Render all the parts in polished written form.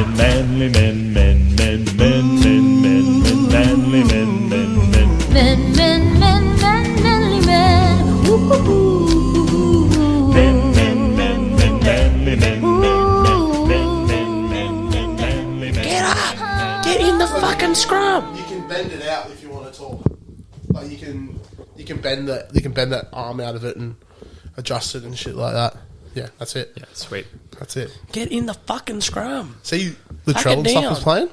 manly men, men, men, men, men, men, men, manly men, men, men. Men, men, men, men, manly men. Woo-hoo-hoo. Men, men, men, men, manly men, men, men, men, men, men, manly men. Get up! Get in the fucking scrum! You can bend it out if you want to talk. Like you can bend that arm out of it and adjust it and shit like that. Yeah, that's it. Yeah, sweet. That's it. Get in the fucking scrum. See, the Pack Latrell it and stuff down. was playing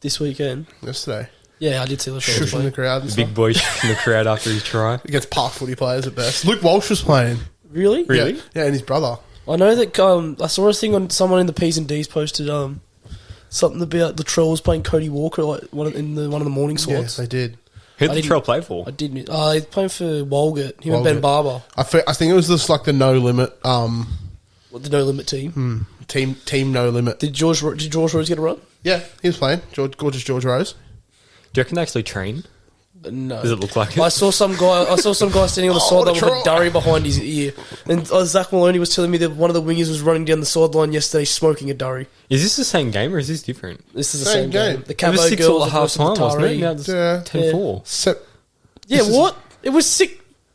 This weekend. yesterday. Yeah, I did see the Shushing the crowd and Big stuff. boy in the crowd after his try. Against park footy players at best. Luke Walsh was playing. Really? Really? Yeah, and his brother. I know that I saw a thing on someone in the P's and D's posted something about the Latrell was playing Cody Walker like one of the morning Yeah, slots. they did. Who I did didn't- Latrell play for? I didn't. He's playing for Walgett. Him and Ben Walgett. Barber. I think it was just like the No Limit The No Limit team. team No Limit. Did George Rose get a run? Yeah, he was playing. Gorgeous George Rose. Do you reckon they actually train? No. Does it look like it? I saw some guy standing on the Oh, sideline with a Latrell. durry behind his ear, and Zach Maloney was telling me that one of the wingers was running down the sideline yesterday smoking a durry. Is this the same game or is this different? This is the Same same game. game. The It Cabo was 6 all girls at half time, wasn't it? Now Atari. it's Yeah. 10-4. Yeah, This is- what? It was 6.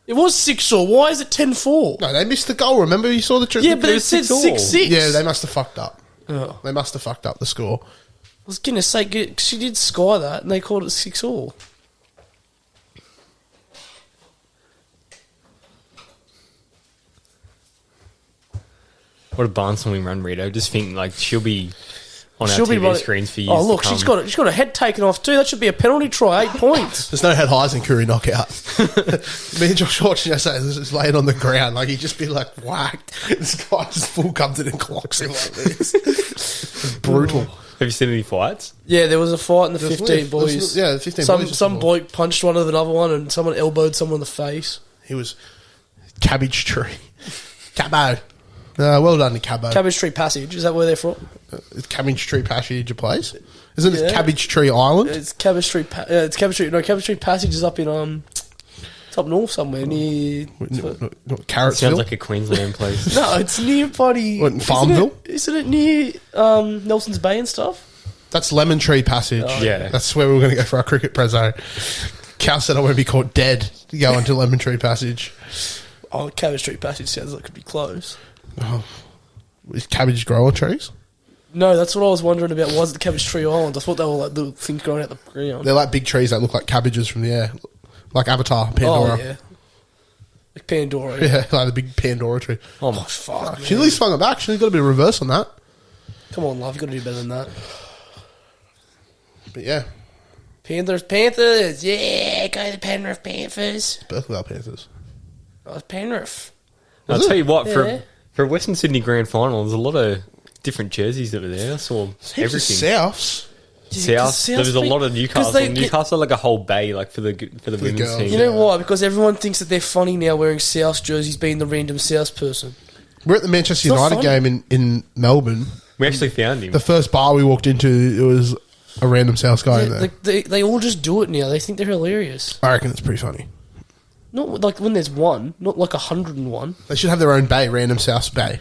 It was 6-4. Why is it 10-4? No, they missed the goal. Remember, you saw the Yeah, but it said 6-all. 6-6. Yeah, they must have fucked up. Oh. They must have fucked up the score. I was gonna say she did sky that, and they called it 6-all. What a barnstorming run, Rito. Just think, like, she'll be on She'll our be TV running- screens for years Oh look, to come. she's got a head taken off too. That should be a penalty try. 8 points. There's no head highs in Curry knockout. Me and Josh watching yesterday, this is laying on the ground. Like, he'd just be like whacked. This guy just full comes in and clocks him like this. It's brutal. Have you seen any fights? Yeah, there was a fight in the There's 15 lift. boys. Yeah, the 15 some boys. some bloke punched one of another one, and someone elbowed someone in the face. He was cabbage tree. Cabo. Well done to Cabo. Cabbage Tree Passage, is that where they're from? It's Cabbage Tree Passage a place? Isn't it Yeah. Cabbage Tree Island? It's Cabbage Tree. It's Cabbage Tree. No, Cabbage Tree Passage is up in it's up north somewhere near. Carrotsville? Sounds like a Queensland place. No, it's near buddy. What, in Farmville? Isn't it near Nelson's Bay and stuff? That's Lemon Tree Passage. Yeah. That's where we were going to go for our cricket prezzo. Cal said I want to be caught dead to go into Lemon Tree Passage. Oh, Cabbage Tree Passage sounds like it could be close. Is cabbage growing trees? No, that's what I was wondering about. Was it Cabbage Tree Island? I thought they were like little things growing out the ground. They're like big trees that look like cabbages from the air. Like Avatar, Pandora. Oh yeah, like Pandora. Yeah, like the big Pandora tree. Oh, my. Fuck. She at Man. least swung it back. She got a bit of reverse on that. Come on, love. You got to do better than that. But yeah, Panthers. Yeah, go the Penrith Panthers. Birkville Panthers. Oh, Penrith. I'll tell you what, Yeah. for a Western Sydney Grand Final, there's a lot of different jerseys that were there. I saw Heaps of everything. Souths. South. There was a lot of Newcastle. Newcastle had like a whole bay, like for the women's girls. team. You know why? Because everyone thinks that they're funny now wearing South jerseys, being the random South person. We're at the Manchester It's not United game in Melbourne. We actually found him. The first bar we walked into, it was a random South guy in there. They all just do it now. They think they're hilarious. I reckon it's pretty funny. Not like when there's one, not like 101. They should have their own bay, random South Bay.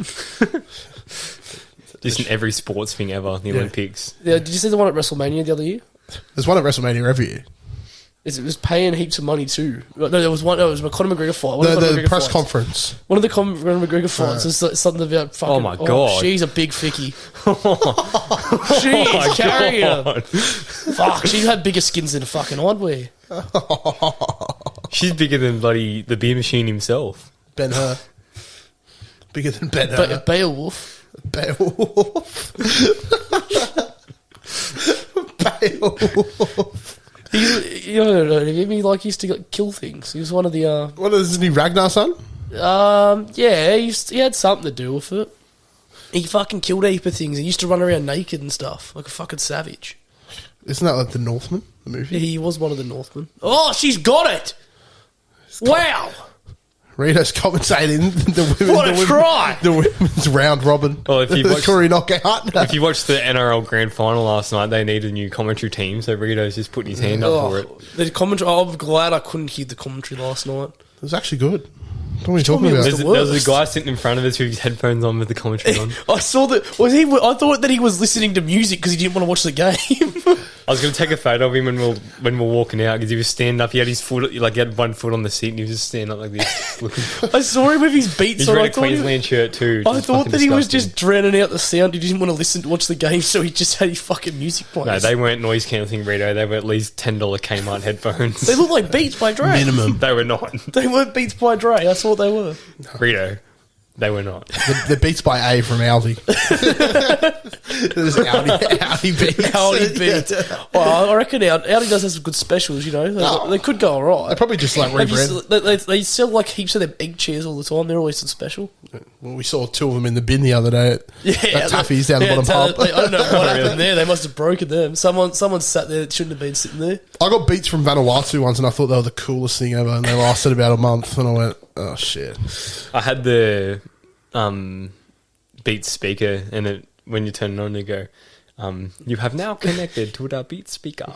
Just in every sports thing ever, the Olympics. Yeah, did you see the one at WrestleMania the other year? There's one at WrestleMania every year. It was paying heaps of money too. No, there was one. No, it was a Conor McGregor fight. One of Conor The McGregor press fights. conference. One of the Conor McGregor fights was like something about fucking. Oh my God. she's a big ficky. She is carrying her. Fuck, she had bigger skins than fucking Idwear. She's bigger than bloody the beer machine himself. Ben Hur. Bigger than Ben But Hur. Beowulf. Beowulf. Beowulf. You know, he like used to kill things. He was one of the. What is his name? Ragnar son? Yeah, he had something to do with it. He fucking killed a heap of things. He used to run around naked and stuff, like a fucking savage. Isn't that like the Northman, the movie? He was one of the Northmen. Oh, she's got it! Wow! Rito's commentating What a try! The women's round robin. Well, if you the watch- Curry knockout. If you watched the NRL Grand Final last night, they needed a new commentary team, so Rito's just putting his hand up for it. The commentary. I'm glad I couldn't hear the commentary last night. It was actually good. What are you talking me it was about? the There was worst. a guy sitting in front of us with his headphones on with the commentary on. I saw that. I thought that he was listening to music because he didn't want to watch the game. I was going to take a photo of him when we were walking out because he was standing up. He had his foot, like he had one foot on the seat, and he was just standing up like this. Looking. I saw him with his beats He's on. wearing I a thought, Queensland shirt too. I Just thought fucking that he was disgusting. just drowning out the sound. He didn't want to watch the game, so he just had his fucking music playing. No, they weren't noise cancelling, Rito. They were at least $10 Kmart headphones. They look like Beats by Dre. Minimum. They were not. They weren't Beats by Dre. I thought they were. Rito, they were not. The Beats by A from Aldi. There's Audi Beats. Audi Beats. Well, I reckon Audi does have some good specials. You know, they could go They alright. probably just like Have you rebrand. s- They sell like heaps of them egg chairs all the time. They're always on special. Well, we saw two of them in the bin the other day at Taffy's down the bottom pub. I don't know what happened there. They must have broken them. Someone sat there that shouldn't have been sitting there. I got Beats from Vanuatu once, and I thought they were the coolest thing ever. And they lasted about a month, and I went, "Oh shit!" I had the Beats speaker, and when you turn it on, you go, "You have now connected to the Beats speaker."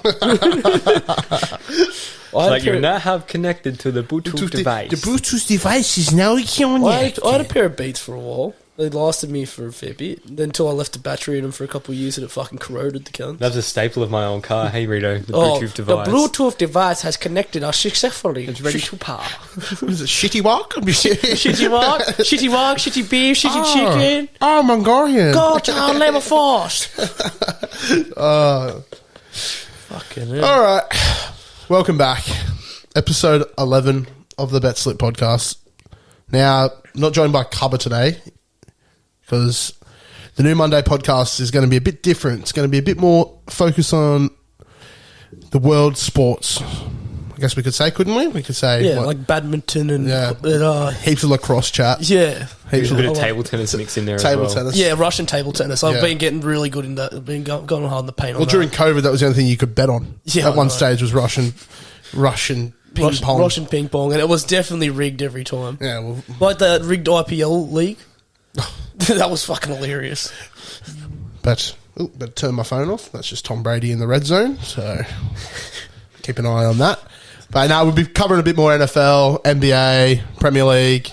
Like you now have connected to the Bluetooth device. The Bluetooth device is now connected. I had a pair of Beats for a while. They lasted me for a fair bit. Then until I left the battery in them for a couple of years and it fucking corroded the cunt. That's a staple of my old car. Hey Rito, the Bluetooth device. The Bluetooth device has connected us successfully. It's ready to power. What is it? Shitty walk? Shitty walk, shitty beef, shitty chicken. Oh, Mongolian. Go to our labor force. Fucking hell. All right. Welcome back. Episode 11 of the Bet Slip podcast. Now, not joined by Cubba today because the new Monday podcast is going to be a bit different. It's going to be a bit more focused on the world sports. I guess we could say, couldn't we? We could say, Yeah, what, like badminton and heaps of lacrosse chat. yeah. Heaps There's a of bit of table tennis mix in there table as well. tennis. Yeah, Russian table tennis. I've Yeah. been getting really good in that. I've been going hard in the paint Well, on during that. COVID, that was the only thing you could bet on. Yeah, At one I know. stage was Russian ping pong. Russian ping pong, and it was definitely rigged every time. Yeah, well, Like the rigged IPL league. That was fucking hilarious. but better turn my phone off. That's just Tom Brady in the red zone. So keep an eye on that. But now we'll be covering a bit more NFL, NBA, Premier League.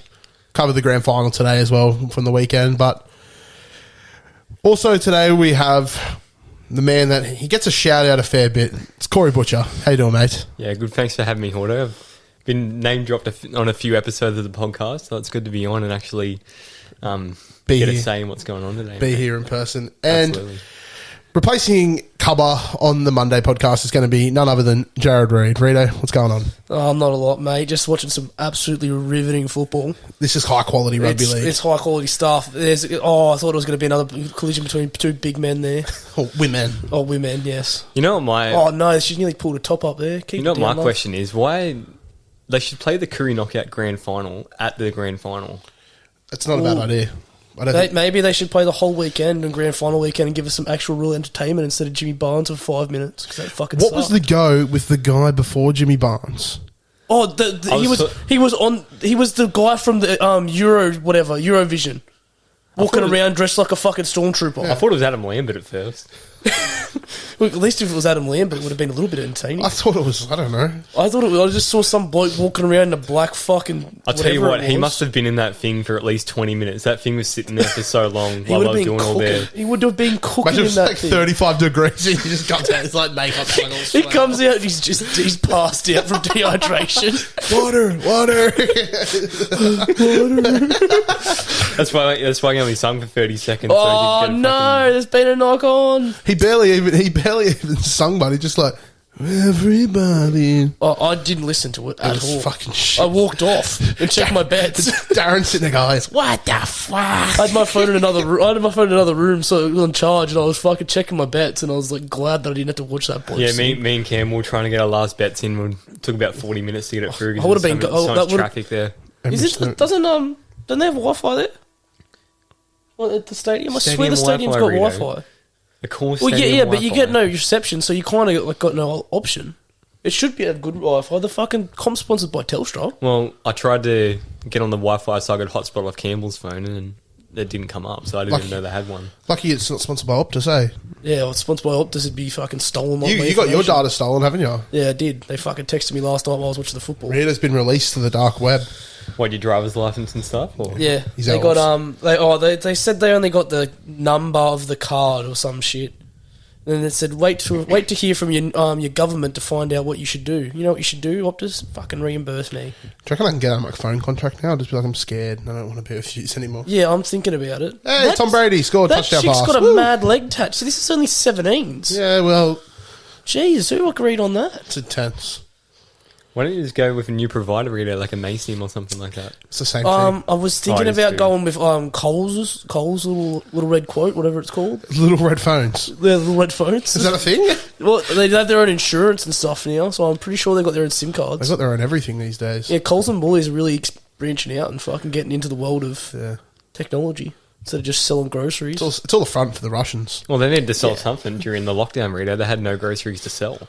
Cover the grand final today as well from the weekend. But also today we have the man that he gets a shout out a fair bit. It's Corey Butcher. How you doing, mate? Yeah, good. Thanks for having me, Hordo. I've been name dropped on a few episodes of the podcast, so it's good to be on and actually Be get a here. say in what's going on today. Be mate. here in person. And Absolutely. replacing Cubba on the Monday podcast is going to be none other than Jared Reid. Rito, what's going on? Oh, not a lot, mate. Just watching some absolutely riveting football. This is high quality rugby It's, league. it's high quality stuff. I thought it was going to be another collision between two big men there. Oh, women. Oh, women, yes. You know what my Oh no, she's nearly pulled a top up there. Keep you know it what my down, love. question is? Why they should play the Curry Knockout Grand Final at the Grand Final? It's not a bad Ooh. idea. I don't think. Maybe they should play the whole weekend and grand final weekend and give us some actual real entertainment instead of Jimmy Barnes for 5 minutes. 'Cause that fucking What was the sucked. go with the guy before Jimmy Barnes? Oh, I was he was the guy from the Eurovision, walking thought it- around dressed like a fucking stormtrooper. I thought it was Adam Lambert at first. Well, at least if it was Adam Lambert, it would have been a little bit entertaining. I thought it was, I don't know. I just saw some bloke walking around in a black fucking. I'll tell you whatever what, it he was. must have been in that thing for at least 20 minutes. That thing was sitting there for so long He while would I have was been doing all cooking. there. He would have been cooking Imagine in it's that like thing. 35 degrees and he just comes out, it's like makeup going all He sweaty. comes out and he's passed out from dehydration. Water. That's why he only sung for 30 seconds. Oh so he didn't get a no, there's been a knock on. He barely even sung, but he just like, everybody. Oh, I didn't listen to it It at was all. fucking shit. I walked off and checked my bets. Darren sitting there, guys. What the fuck? I had my phone in another room. So it was on charge, and I was fucking checking my bets, and I was like glad that I didn't have to watch that. Boy Yeah, sing. me and Cam were trying to get our last bets in. It took about 40 minutes to get it through. 'cause I would've there's been so go- much- so that much would've- traffic there. Is it? Don't they have Wi-Fi there? Well, at the stadium, I swear the Stadium stadium's got Wi-Fi, Wi-Fi. Of course. Well, stadium but you Wi-Fi. get no reception, so you kind of got no option. It should be have good Wi-Fi. The fucking comp's sponsored by Telstra. Well, I tried to get on the Wi-Fi so I could hotspot off Campbell's phone, and it didn't come up, so I didn't even know they had one. Lucky it's not sponsored by Optus, eh? Yeah, well, sponsored by Optus would be fucking stolen. You got your data stolen, haven't you? Yeah, I did. They fucking texted me last night while I was watching the football. Rita's been released to the dark web. What, your driver's license and stuff? Or? Yeah, He's they ours. got they said they only got the number of the card or some shit. And then they said wait to hear from your government to find out what you should do. You know what you should do, Optus? Fucking reimburse me. Do you reckon I can get out my phone contract now? I'll just be like, I'm scared. I don't want to be with you anymore. Yeah, I'm thinking about it. Hey, Tom Brady scored a That touchdown chick's pass. got a Woo. mad leg touch. So this is only 17s. Yeah, well, Jeez, who agreed on that? it's intense. Why don't you just go with a new provider reader, like a Maysim or something like that? It's the same thing. I was thinking it is about too. going with Coles little red quote, whatever it's called. Little red phones. The little red phones. Is that a thing? Well, they have their own insurance and stuff now, so I'm pretty sure they've got their own SIM cards. They've got their own everything these days. Yeah, Coles and Bullies are really branching out and fucking getting into the world of Yeah. technology instead of just selling groceries. It's all the front for the Russians. Well, they needed to sell something during the lockdown, Rita. They had no groceries to sell.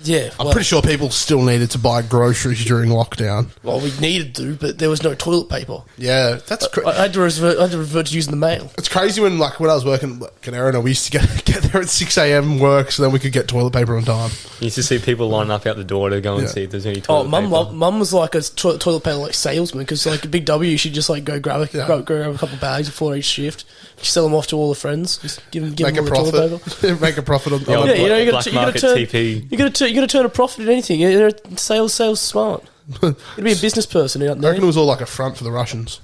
Yeah, I'm pretty sure people still needed to buy groceries during lockdown. Well, we needed to, but there was no toilet paper. Yeah, that's I had to revert to using the mail. It's crazy when I was working at Canarina, we used to get there at 6 a.m. work so then we could get toilet paper on time. You used to see people lining up out the door to go and see if there's any Oh, toilet paper. mum was like a toilet paper like salesman because like a Big W, she'd just like go grab a couple of bags before each shift. She'd sell them off to all the friends. Just give them Make a all the toilet paper. profit. Make a profit on The old Yeah, you know, you black gotta market turn, TP. you gotta turn a profit in anything. You're sales smart. You'd be a business person out I there. reckon it was all like a front for the Russians.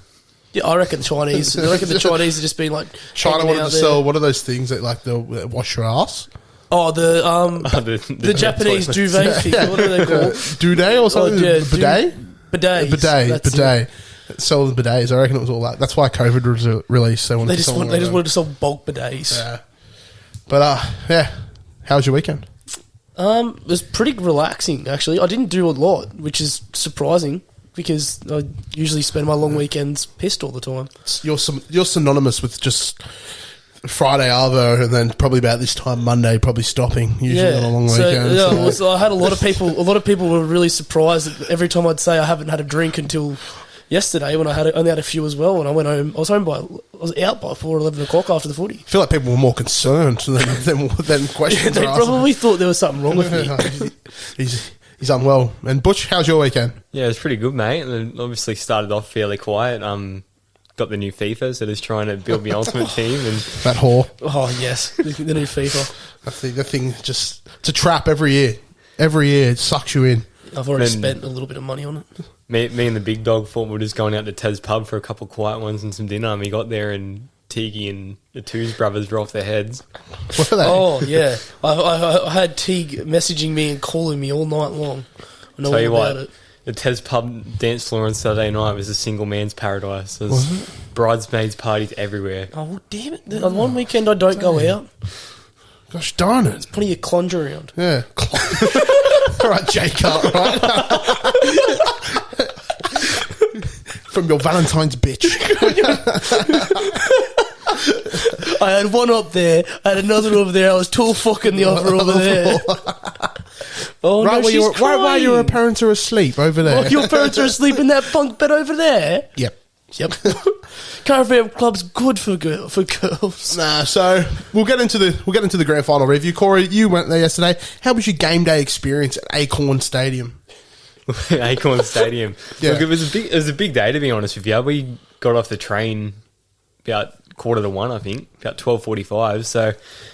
Yeah, I reckon the Chinese. I reckon the Chinese are just been like China hanging wanted out to there. sell, what are those things that like they'll wash your ass? Oh, the Japanese toilets. duvet thing. What are they called? Duvet or something? yeah, Bidet? Bidets. Bidet. That's Bidet. it. Sell the bidets. I reckon it was all that. That's why COVID was released. They wanted They to just sell want, more they of just them. wanted to sell bulk bidets. Yeah. But yeah. How was your weekend? It was pretty relaxing actually. I didn't do a lot, which is surprising because I usually spend my long weekends pissed all the time. You're synonymous with just Friday arvo, and then probably about this time Monday probably stopping. Usually on a long weekend. Yeah, so- I had a lot of people. A lot of people were really surprised that every time I'd say I haven't had a drink until yesterday when I only had a few as well. And I went home. I was out by 11 o'clock after the footy. I feel like people were more concerned than questions. They were asked. probably thought there was something wrong with me. He's unwell. And Butch, how's your weekend? Yeah, it was pretty good, mate. And then obviously started off fairly quiet. Got the new FIFA, so just trying to build my ultimate team. And That whore. Oh yes, the new FIFA. That thing just, it's a trap every year. Every year it sucks you in. I've already Then- spent a little bit of money on it. me and the big dog thought we were just going out to Tez pub for a couple of quiet ones and some dinner. And we got there and Tiki and the Twos brothers were off their heads. What are they? Oh yeah, I had Teague messaging me and calling me all night long. I know Tell you all about what, it. the Tez pub dance floor on Saturday night was a single man's paradise. There's bridesmaids parties everywhere. Oh well, damn it! On one weekend I don't go out. Gosh darn it. Plenty of conjure around. Yeah. All right, J-Cart, right? From your Valentine's bitch. I had one up there, I had another over there. I was tall fucking the other over there. Oh Right no, where she's while your crying. parents are asleep over there. Oh, your parents are asleep in that bunk bed over there. Yep. Yep. Caravan club's good for girls. Nah, so we'll get into the grand final review. Corey, you went there yesterday. How was your game day experience at Acorn Stadium? Acorn Stadium. Yeah. Look, it was a big day, to be honest with you. We got off the train about 1:45, I think, about 12:45. So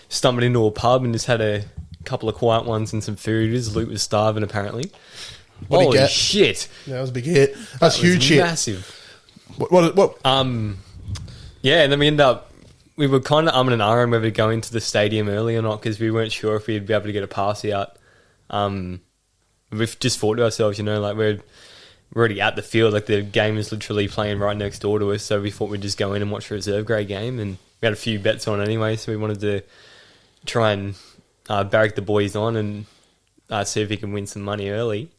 stumbled into a pub and just had a couple of quiet ones and some food. His Luke was starving, apparently. What'd he Holy get? shit! Yeah, that was a big hit. That's That was huge hit. massive. What? Yeah, and then we were kind of and ahhing whether to go into the stadium early or not because we weren't sure if we'd be able to get a pass out. We've just thought to ourselves, like we're already at the field, like the game is literally playing right next door to us, so we thought we'd just go in and watch a reserve grade game, and we had a few bets on anyway, so we wanted to try and barrack the boys on and see if we can win some money early.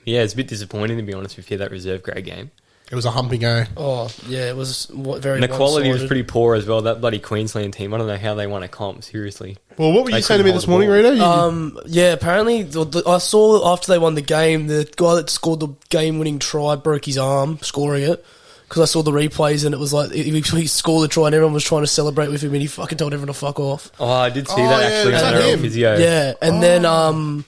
Yeah, it's a bit disappointing, to be honest with you, that reserve grade game. It was a humping go. Oh yeah, it was very. And the quality was one-sided. pretty poor as well. That bloody Queensland team, I don't know how they won a comp, seriously. Well, what were you They saying to me couldn't this hold morning, the Rita? Yeah, apparently I saw after they won the game, the guy that scored the game-winning try broke his arm scoring it because I saw the replays and it was like he scored the try and everyone was trying to celebrate with him and he fucking told everyone to fuck off. Oh, I did see Oh, that yeah, actually was on that their him? physio. Yeah, and then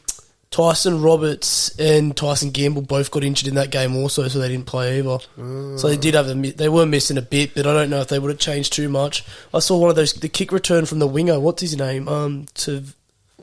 Tyson Roberts and Tyson Gamble both got injured in that game also, so they didn't play either. So they did have they were missing a bit, but I don't know if they would have changed too much. I saw one of those the kick return from the winger. What's his name?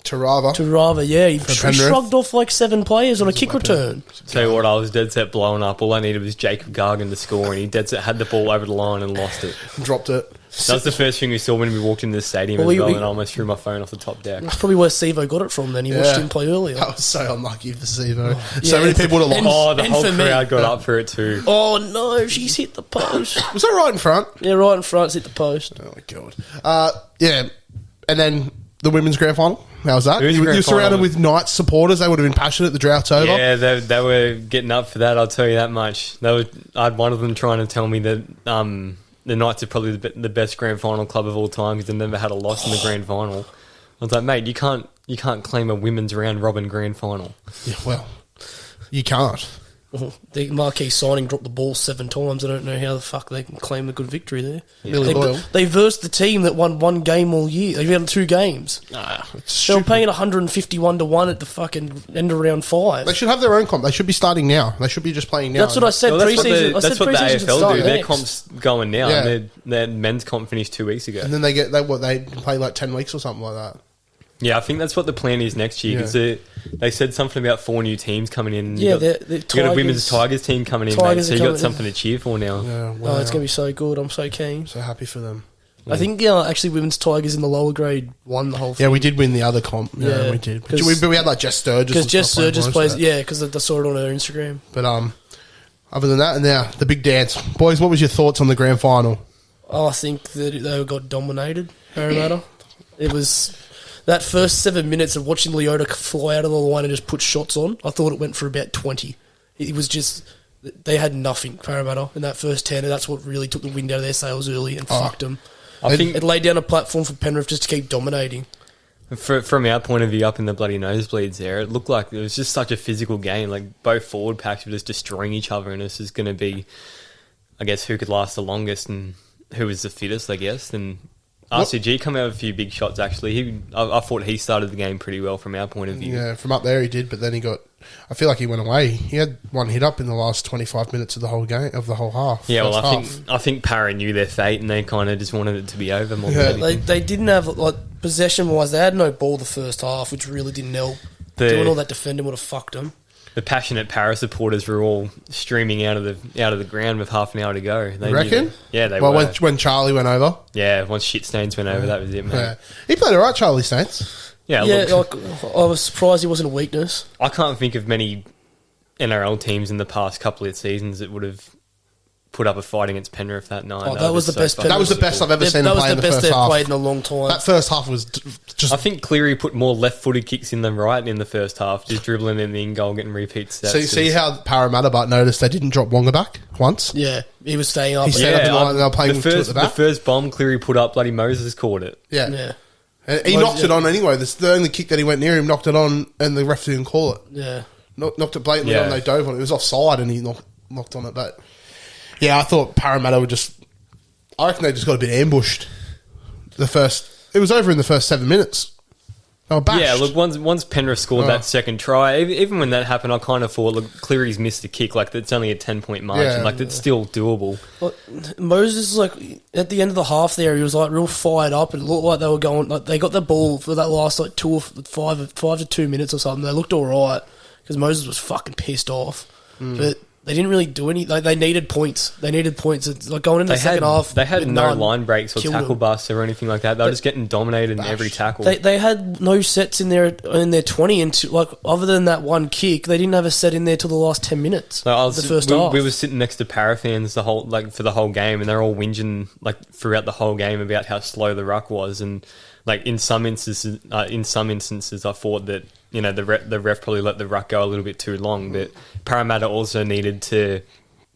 Tarava. Rava. Yeah, he Penrith. shrugged off like 7 players on a kick return. Tell you what, I was dead set blowing up. All I needed was Jacob Gargan to score, and he dead set had the ball over the line and lost it. Dropped it. That was the first thing we saw when we walked into the stadium Well, as well, we- and I almost threw my phone off the top deck. That's probably where Sivo got it from. Then he watched him play earlier. That was so unlucky for Sivo. yeah, So many people would have and- lost. Oh, the And whole for me- crowd got up for it too. Oh no, she's hit the post. Was that right in front? Yeah, right in front, hit the post. Oh my god. Yeah, and then the women's grand final. How was that? Women's You were grand surrounded final. with Knights supporters. They would have been passionate. The drought's over. Yeah, they were getting up for that. I'll tell you that much. I had one of them trying to tell me that the Knights are probably the best grand final club of all time because they've never had a loss in the grand final. I was like, mate, you can't claim a women's round robin grand final. Yeah, well, you can't. The marquee signing dropped the ball 7 times. I don't know how the fuck they can claim a good victory there. Billy Boyle. They versed the team that won 1 game all year. They won 2 games. It's They were stupid. paying 151 to 1 at the fucking end of round 5. They should have their own comp. They should be starting now. They should be just playing now. That's what I said. Well, that's Pre-season. what the pre-season should AFL start do. Their next. comp's going now. Yeah. And their men's comp finished 2 weeks ago. And then they play like 10 weeks or something like that. Yeah, I think that's what the plan is next year because they said something about 4 new teams coming in. Yeah, you the got a women's Tigers team coming in, mate, Tigers so are you got coming- something to cheer for now. Yeah, wow. Oh, it's going to be so good. I'm so keen. So happy for them. I think, actually, women's Tigers in the lower grade won the whole thing. Yeah, we did win the other comp. Yeah, Yeah, we did. But 'cause- we had like Jess Sturgis. Because and Jess stuff playing Sturgis most plays... of that. Yeah, because I saw it on her Instagram. But other than that, and now the big dance. Boys, what was your thoughts on the grand final? Oh, I think that they got dominated, Parramatta. It was... That first 7 minutes of watching Leota fly out of the line and just put shots on, I thought it went for about 20. It was just... They had nothing, Parramatta, in that first 10, and that's what really took the wind out of their sails early and fucked them. I think It laid down a platform for Penrith just to keep dominating. from our point of view, up in the bloody nosebleeds there, it looked like it was just such a physical game. Like both forward packs were just destroying each other, and this is going to be, I guess, who could last the longest and who was the fittest, I guess. And RCG come out with a few big shots. Actually, I thought he started the game pretty well from our point of view. Yeah, from up there he did, but then he got... I feel like he went away. He had one hit up in the last 25 minutes of the whole game, of the whole half. Yeah, well, First half. I think Para knew their fate, and they kind of just wanted it to be over more Yeah. than anything. They didn't have, like, possession-wise, they had no ball the first half, which really didn't help. The- Doing all that defending would have fucked them. The passionate Para supporters were all streaming out of the ground with half an hour to go. They You reckon? knew that- yeah, they Well, were. when Charlie went over. Yeah, once shit stains went over, that was it, mate. Yeah. He played all right, Charlie Saints. Yeah, Yeah, look, like, I was surprised he wasn't a weakness. I can't think of many NRL teams in the past couple of seasons that would have put up a fight against Penrith that night. Oh, They that were was just the best fucking That was the best I've ever That seen him was play the in the best first they've half. played in a long time. That first half was just... I think Cleary put more left-footed kicks in than right in the first half, just dribbling in the in-goal, getting repeat stats. So you see how Parramatta but noticed they didn't drop Wonga back once? Yeah, he was staying up. He stayed up in line and they were playing the with two at first, the back? first bomb Cleary put up, bloody Moses caught it. Yeah. Yeah, And he knocked it on anyway. The only kick that he went near him knocked it on and the ref didn't call it. yeah. Knocked it blatantly Yeah. on, they dove on it. It was offside and he knocked on it. But yeah, I thought Parramatta would just... I reckon they just got a bit ambushed. It was over in the first 7 minutes. They were bashed. Yeah, look, once Penrith scored that second try, even when that happened, I kind of thought, look, Cleary's missed a kick. Like, it's only a 10-point margin. Yeah. Like, it's still doable. Well, Moses, like, at the end of the half there, he was, like, real fired up. It looked like they were going... Like, they got the ball for that last, like, 5 to 2 minutes or something. They looked all right because Moses was fucking pissed off. But they didn't really do any... Like, they needed points. It's like going into the second half... They had with no none, line breaks or killed tackle them. busts or anything like that. They were just getting dominated in every tackle. They had no sets in their 20 and like other than that one kick, they didn't have a set in there till the last 10 minutes. Like, the first we, half. we were sitting next to Para fans for the whole game, and they're all whinging like throughout the whole game about how slow the ruck was, and like in some instances, I thought that the ref probably let the ruck go a little bit too long, but Parramatta also needed to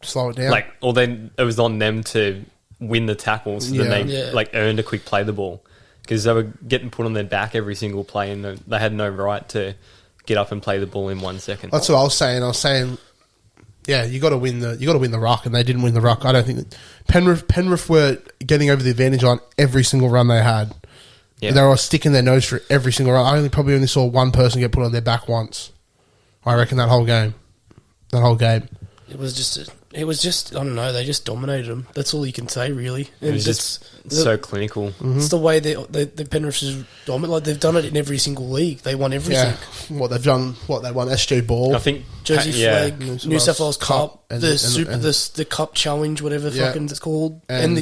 Slow it down. it was on them to win the tackles, so then they earned a quick play the ball because they were getting put on their back every single play, and they had no right to get up and play the ball in 1 second. That's what I was saying. Yeah, you got to win the ruck, and they didn't win the ruck. I don't think Penrith were getting over the advantage on every single run they had. Yeah. They were sticking their nose through every single run. I probably only saw one person get put on their back once. I reckon that whole game. It was just I don't know. They just dominated them. That's all you can say, really. It And was just so clinical. It's the way the Penrith is dominant. Like they've done it in every single league. They won everything. Yeah, what they've done, they won SG Ball. I think Jersey Flag, New South Wales Cup, and the Cup Challenge, whatever fucking it's called, and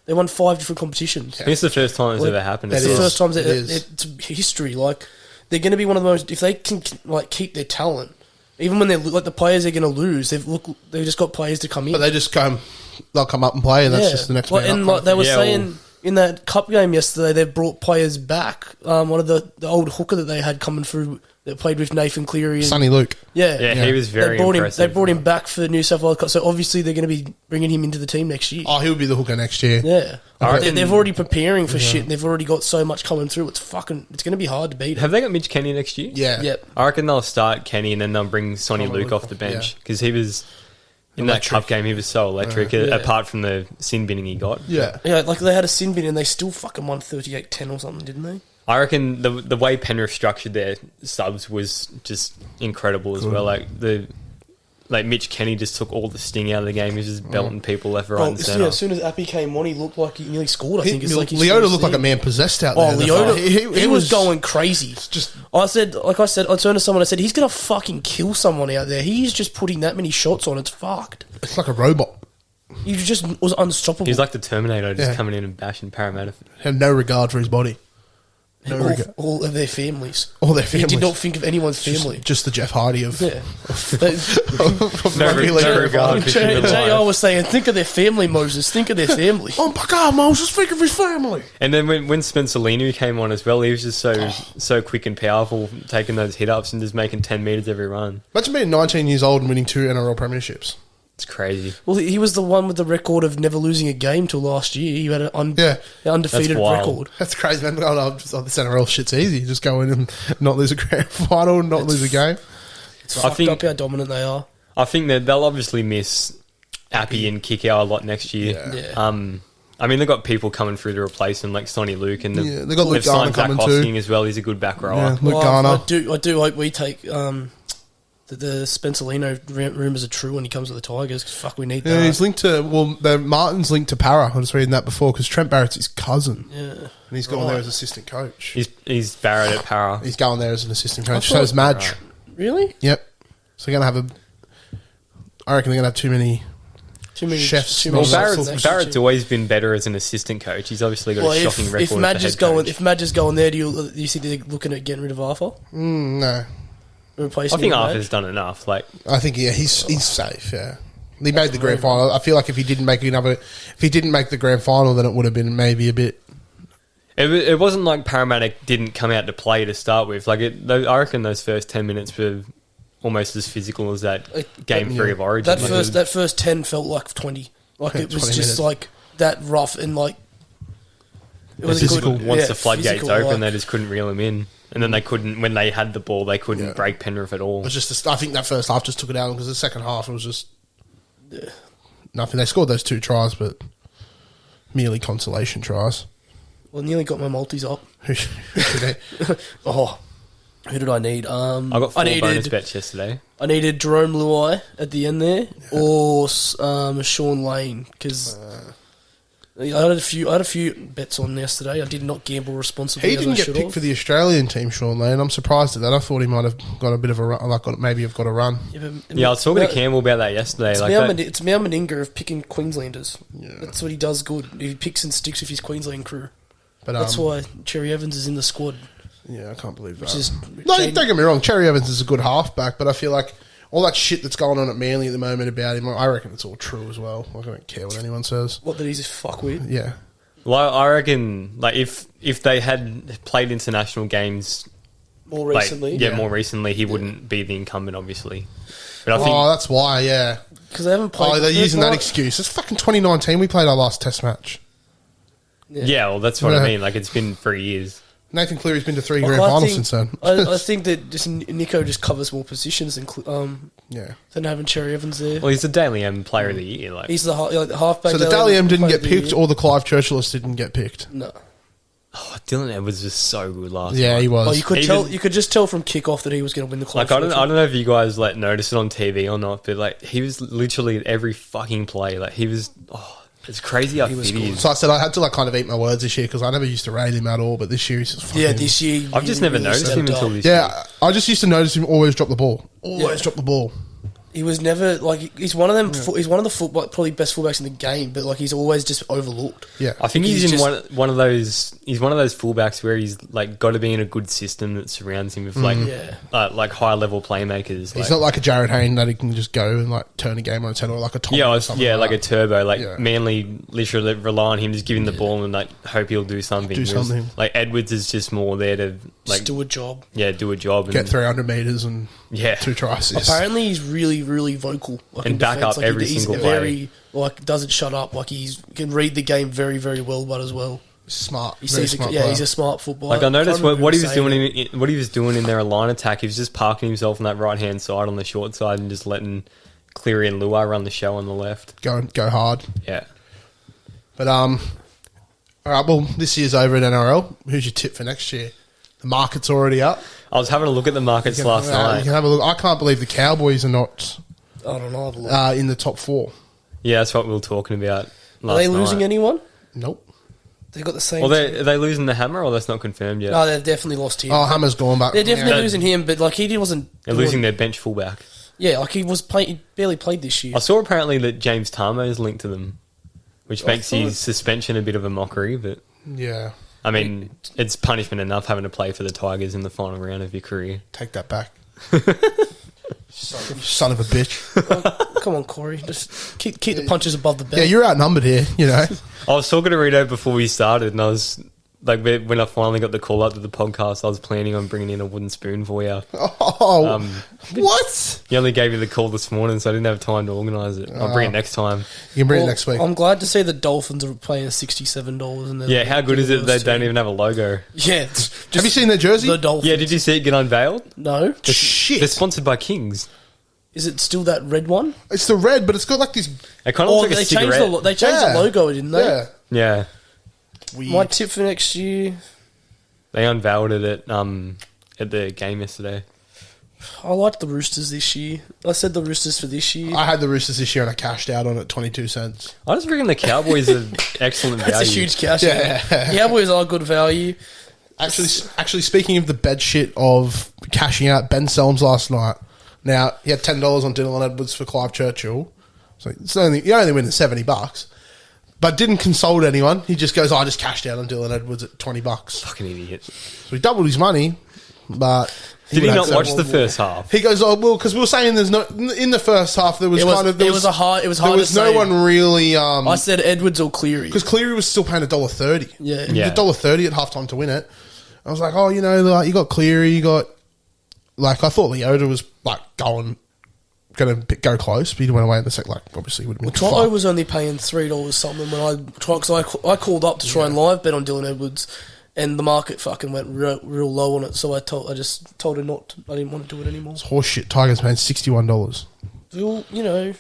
they won 5 different competitions. I think it's the first time it's ever happened. It's the first time it's history. Like they're going to be one of the most if they can like keep their talent. Even when they're like the players they're going to lose, they've just got players to come in. But they just they'll come up and play, and that's just the next. And like they were saying in that cup game yesterday, they've brought players back. One of the old hooker that they had coming through that played with Nathan Cleary, and Sonny Luke. Yeah, he was very impressive. They brought him back for the New South Wales Cup, so obviously they're going to be bringing him into the team next year. Oh, he'll be the hooker next year. Yeah, they've already preparing for shit. And they've already got so much coming through. It's going to be hard to beat. Have they got Mitch Kenny next year? Yeah. Yep. I reckon they'll start Kenny and then they'll bring Sonny Luke off the bench because he was in that cup game. He was so electric. Apart from the sin binning he got. Yeah. Like they had a sin bin and they still fucking won 38-10 or something, didn't they? I reckon the way Penrith structured their subs was just incredible as well. Like Mitch Kenny just took all the sting out of the game. He was just belting people left, right, and centre. As soon as Appy came on, he looked like he nearly scored. I think Leota looked like a man possessed out there. Oh, Leota, he was going crazy. Just I turned to someone. I said, he's gonna fucking kill someone out there. He's just putting that many shots on. It's fucked. It's like a robot. He just was unstoppable. He's like the Terminator, just coming in and bashing Parramatta. Had no regard for his body. All of their families. All their families. He did not think of anyone's family. Just the Jeff Hardy of... Yeah. No regard for human life. JR was saying, think of their family, Moses. Think of their family. Oh my God, Moses, think of his family. And then when Spencer Leniu came on as well, he was just so quick and powerful, taking those hit-ups and just making 10 metres every run. Imagine being 19 years old and winning 2 NRL premierships. It's crazy. Well, he was the one with the record of never losing a game till last year. He had an undefeated That's wild. record. That's crazy, man. This NRL shit's easy. Just go in and not lose a grand final and not lose a game. It's fucked up how dominant they are. I think that they'll obviously miss Appy and Kikau a lot next year. Yeah. I mean, they've got people coming through to replace them, like Sonny Luke, and they've got Luke Garner coming too as well. He's a good back rower. Yeah, Luke Garner. I do hope we take the Spencer Leno rumours are true when he comes to the Tigers. 'Cause fuck, we need that. Yeah, he's linked to... Well, Martin's linked to Para. I was reading that before because Trent Barrett's his cousin. Yeah. And he's gone there as assistant coach. He's Barrett at Para. He's going there as an assistant coach. So is Madge. Really? Yep. So they're going to have I reckon they're going to have too many chefs. Well, Barrett's always been better as an assistant coach. He's obviously got a shocking record. If Madge is going there, do you think they're looking at getting rid of Arthur? No. Replacing I think him with Arthur's done enough. Like, I think he's safe. Yeah, he made the grand final. I feel like if he didn't make the grand final, then it would have been maybe a bit. It wasn't like Parramatta didn't come out to play to start with. Like, I reckon those first 10 minutes were almost as physical as that game 3 of Origin. That first 10 felt like 20. Like it was just minutes. like that rough and like it was physical. Once the floodgates open, they just couldn't reel him in. And then they couldn't, when they had the ball, they couldn't break Penrith at all. It was just, I think that first half just took it out because the second half it was just nothing. They scored those 2 tries, but merely consolation tries. Well, nearly got my multis up. Who Who did I need? I got 4 bonus bets yesterday. I needed Jerome Luai at the end there, or Sean Lane, because I had a few bets on yesterday. I did not gamble responsibly. He didn't get picked for the Australian team, Sean Lane. I'm surprised at that. I thought he might have got a bit of a run, maybe have got a run. Yeah, I was talking to Campbell about that yesterday. It's Mal Meninga of picking Queenslanders. Yeah. That's what he does good. He picks and sticks with his Queensland crew. But that's why Cherry Evans is in the squad. Yeah, I can't believe that. Don't get me wrong, Cherry Evans is a good halfback, but I feel like all that shit that's going on at Manly at the moment about him, I reckon it's all true as well. Like, I don't care what anyone says. What, that he's a fuckwit? Yeah. Well, I reckon, like, if they had played international games more recently, more recently, he wouldn't be the incumbent, obviously. But I think that's why, yeah. Because they haven't played. Oh, they're using that excuse. It's fucking 2019. We played our last Test match. Yeah, well, that's what I mean. Like, it's been 3 years. Nathan Cleary's been to 3 Like, grand I finals think- since then. I think that just Nico just covers more positions Yeah. than having Cherry Evans there. Well, he's the Daily M Player of the Year. Like, He's the halfback. So the Dally M didn't player get of the picked, year. or the Clive Churchillists didn't get picked. No. oh, Dylan Edwards was so good last Yeah, night. he was. Oh, you could He tell. did- You could just tell from kickoff that he was going to win the club. Like, I don't know if you guys like noticed it on TV or not, but like he was literally at every fucking play. Like he was. Oh, it's crazy how fit he is. So I said I had to like kind of eat my words this year because I never used to rate him at all, but this year he's just fucking... Yeah, this year. I've just never noticed him until this. Yeah, I just used to notice him always drop the ball. Always drop the ball. He was never like he's one of them. He's one of the probably best fullbacks in the game, but like he's always just overlooked. Yeah. I think he's He's in just- one of those. He's one of those fullbacks where he's like got to be in a good system that surrounds him with like Yeah. like high level playmakers. He's not like a Jared Hayne that he can just go and like turn a game on its head, or like a Tom. yeah, or it's, something yeah, like a that. turbo. Like Yeah. Manly literally rely on him just giving the ball and like hope he'll do something. Do Whereas, Mm. something. Like Edwards is just more there to like Just do a job. do a job and Get 300 metres and yeah. 2 try assists. Apparently, he's really, really vocal. Like, And in back defence. up every he's single very, like, doesn't shut up. Like, can read the game very, very well, but as well. Smart. He Very sees smart yeah, player. he's a smart footballer. Like I noticed can't remember what he who was saying doing it. what he was doing in their line attack. He was just parking himself on that right hand side on the short side and just letting Cleary and Luai run the show on the left. Go hard. Yeah. But all right. Well, this year's over in NRL. Who's your tip for next year? The market's already up. I was having a look at the markets last You night. can have a look. I can't believe the Cowboys are not I don't know. Have a look. in the top 4. Yeah, that's what we were talking about last Are they losing night. anyone? Nope. They got the same. Well, are they losing the Hammer or that's not confirmed yet? No, they've definitely lost him. Oh, Hammer's gone back. They're definitely Yeah. losing him, but like he wasn't. They're losing their bench fullback. Yeah, like he barely played this year. I saw apparently that James Tarmo is linked to them, which makes thought- his suspension a bit of a mockery, but Yeah. I mean, it's punishment enough having to play for the Tigers in the final round of your career. Take that back. Son of a bitch. Come on, Corey, just keep the punches above the belt. Yeah, you're outnumbered here, you know. I was talking to Rito before we started, and I was like, when I finally got the call up to the podcast, I was planning on bringing in a wooden spoon for you. Oh, what? He only gave me the call this morning, so I didn't have time to organise it. I'll bring it next time. You can bring Well, it next week. I'm glad to see the Dolphins are paying $67. And Yeah, how good is it they don't even have a logo? Yeah, Have you seen their jersey? the Dolphins? Yeah, did you see it get unveiled? No, Shit. They're sponsored by Kings. is it still that red one? It's the red, but it's got like this. It kind of Oh, looks like they a changed cigarette. they changed Yeah. the logo, didn't they? Yeah. Yeah, My tip for next year, they unveiled it at the game yesterday. I liked the Roosters this year. I said the Roosters for this year. I had the Roosters this year and I cashed out on it 22 cents. I just reckon the Cowboys are excellent value. That's a huge cash. Yeah. The Cowboys are good value. Actually, speaking of the bed shit of cashing out, Ben Selms last night. Now he had $10 on Dylan Edwards for Clive Churchill, so you're only winning $70, but didn't consult anyone. He just goes, "I just cashed out on Dylan Edwards at $20." Fucking idiot. So he doubled his money, but Did he would not have watch said- the first half? He goes, "Oh well," because we were saying there's no in the first half. There was It was kind of it was hard there to was no say. one really I said Edwards or Cleary. because Cleary was still paying $1.30. Yeah. Yeah. $1.30 at halftime to win it. I was like, oh, you know, like you got Cleary, you got like I thought Leota was like going to go close, but he went away in the second. Like obviously would have been Toronto fine. was only paying $3 something when I tried because I called up to try and live bet on Dylan Edwards, and the market fucking went real low on it. So I just told her not. I didn't want to do it anymore. Horseshit. Tigers paying $61. Well, you know,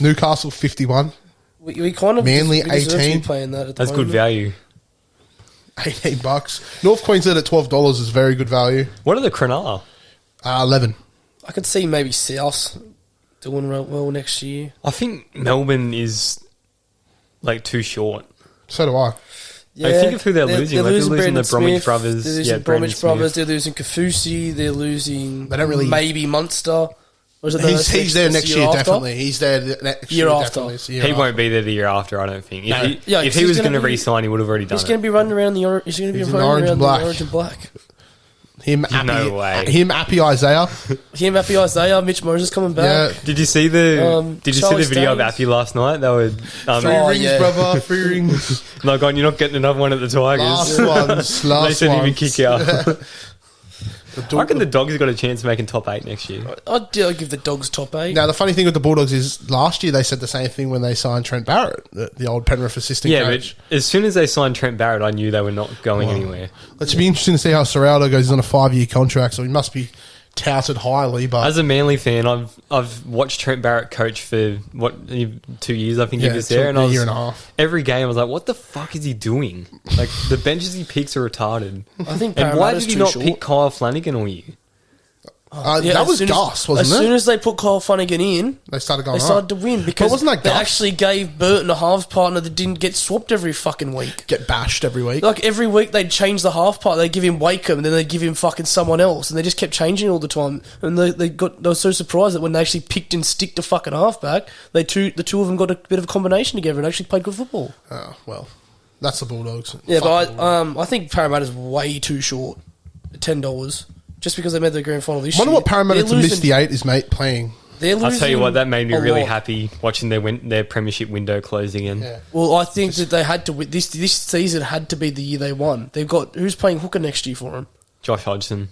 Newcastle 51, we kind of Manly, we deserve to be 18. paying that. At the That's good moment. value. $18. North Queensland at $12 is very good value. What are the Cronulla? 11. I could see maybe South doing well next year. I think Melbourne is like too short. So do I. Like, think of who they're losing. Like, they're losing Brandon the Bromwich Smith, brothers. They're losing Yeah, Bromwich Brandon brothers. Smith. They're losing Kafusi. They're losing. They don't really- maybe Munster. Or is it He's there next year, after? definitely. He's there next Year year, after. definitely. It's the year He after. won't be there the year after, I don't think. If No. he, Yeah, if 'cause he he's was gonna going to be- re-sign, he would have already done He's going to it. be running around the orange. He's going to be He's in running orange around and the black. orange and black. Him, Appy, No way. Him, Appy Isaiah. Him, Happy Isaiah, Mitch Moses coming back. Yeah. Did you see the Charlie video of Staines. Appy last night? They were Three Oh, rings, yeah. brother. 3 rings. like, you're not getting another one at the Tigers. Last ones. They Last sent him a ones. kick out. I reckon the Dogs have got a chance of making top 8 next year. I'd give the Dogs top 8. Now, the funny thing with the Bulldogs is last year they said the same thing when they signed Trent Barrett, the old Penrith assistant coach. But as soon as they signed Trent Barrett, I knew they were not going anywhere. It's be interesting to see how Serraldo goes. He's on a 5-year contract, so he must be touted highly. But As a Manly fan, I've watched Trent Barrett coach for 2 years. I think he was there, and a year and a half. Every game, I was like, "What the fuck is he doing?" Like the benches he picks are retarded. I think And why Parramatta's did he too not short. pick Kyle Flanagan all year? That as was soon as- Gus, wasn't As it? soon as they put Kyle Flanagan in, They started going they right. started to win because wasn't that they Gus? actually gave Burton a halves partner that didn't get swapped every fucking week. Get bashed every week. Like every week they'd change the half part. They'd give him Wakeham, and then they'd give him fucking someone else, and they just kept changing all the time. And they were so surprised that when they actually picked and sticked a fucking halfback, the two of them got a bit of a combination together and actually played good football. Oh, well, that's the Bulldogs. Yeah, Fuck but I think Parramatta's way too short. $10 just because they made the grand final this I wonder year. what Parramatta They're to miss losing- the 8 is, mate, playing. They're I'll tell you losing what, that made me a really lot. happy watching their premiership window close again. Yeah. Well, I think that they had to win. This season had to be the year they won. They've got who's playing hooker next year for them. Josh Hodgson,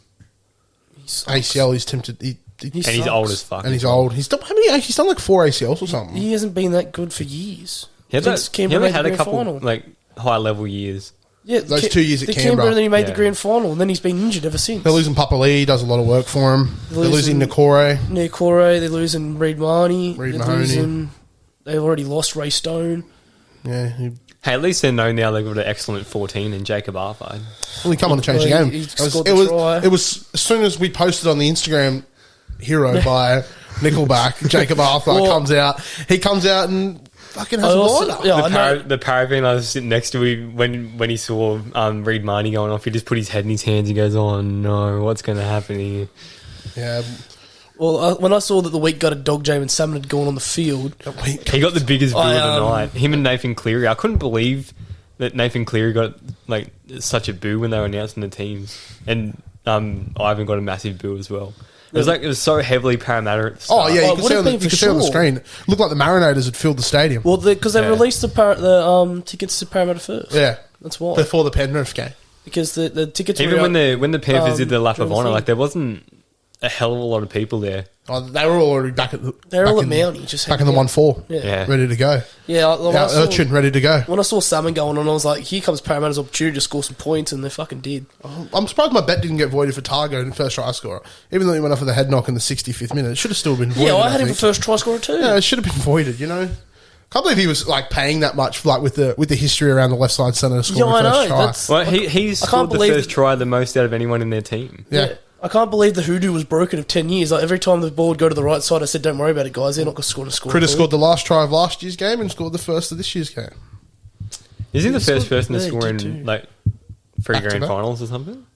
ACL, he's tempted. He and he's sucks. old as fuck. And he's old. He's done, how many? He's done like 4 ACLs or something. He hasn't been that good for years. He had, Since he Canberra only made the had a grand couple final. like high level years. Yeah, Those 2 years at the Canberra. and then he made the Yeah. grand final, and then he's been injured ever since. They're losing Papa Lee. He does a lot of work for him. They're losing Nikore. Nikore, they're losing Reid Marnie. Reid they're Mahoney. losing. They've already lost Ray Stone. Yeah, Hey, at least they know now they've got an excellent 14 in Jacob Arthur. he come on to change the Well, game. he It was, scored it, the was, try. it was as soon as we posted on the Instagram hero by Nickelback, Jacob Arthur Well- comes out. He comes out and fucking has I a also- lineup. yeah, I know. The paraffin I was sitting next to him when he saw Reid Marnie going off, he just put his head in his hands. He goes, "Oh no, what's going to happen here?" Yeah, Well, when I saw that the week got a dog James and Salmon had gone on the field, He got the biggest boo I, of the night. Him and Nathan Cleary. I couldn't believe that Nathan Cleary got like such a boo when they were announcing the teams, and Ivan got a massive boo as well. It was so heavily Parramatta at the Oh start. yeah, Oh, you it could would see, have on the, been you for could see on the sure. screen. It looked like the Marinators had filled the stadium. well, because they Yeah. released the tickets to Parramatta first. Yeah, That's why. before the Penrith game. Because the tickets Even were when the Panthers did the lap of during the honour, thing. like there wasn't a hell of a lot of people there. Oh, they were already back at the. They're back all at in- Mountie, just back in the hanging out. 1-4, Yeah. ready to go. Yeah, when, I Out saw, Urchin, ready to go. when I saw Salmon going on, I was like, here comes Parramatta's opportunity to score some points, and they fucking did. I'm surprised my bet didn't get voided for Targo in the first try scorer, even though he went off with a head knock in the 65th minute. It should have still been voided. Yeah, I had him for think. first try scorer too. Yeah, it should have been voided. You know, can't believe he was like paying that much, like with the history around the left side centre scoring Yeah, I first know. try. That's, Well, he scored the believe first that- try the most out of anyone in their team. yeah. I can't believe the hoodoo was broken of 10 years. Like every time the ball would go to the right side, I said, don't worry about it, guys. They're not going to score a score. Critter scored the last try of last year's game and scored the first of this year's game. Is he the He first scored- person to yeah, he score did in too. like 3 Back to grand back. finals or something?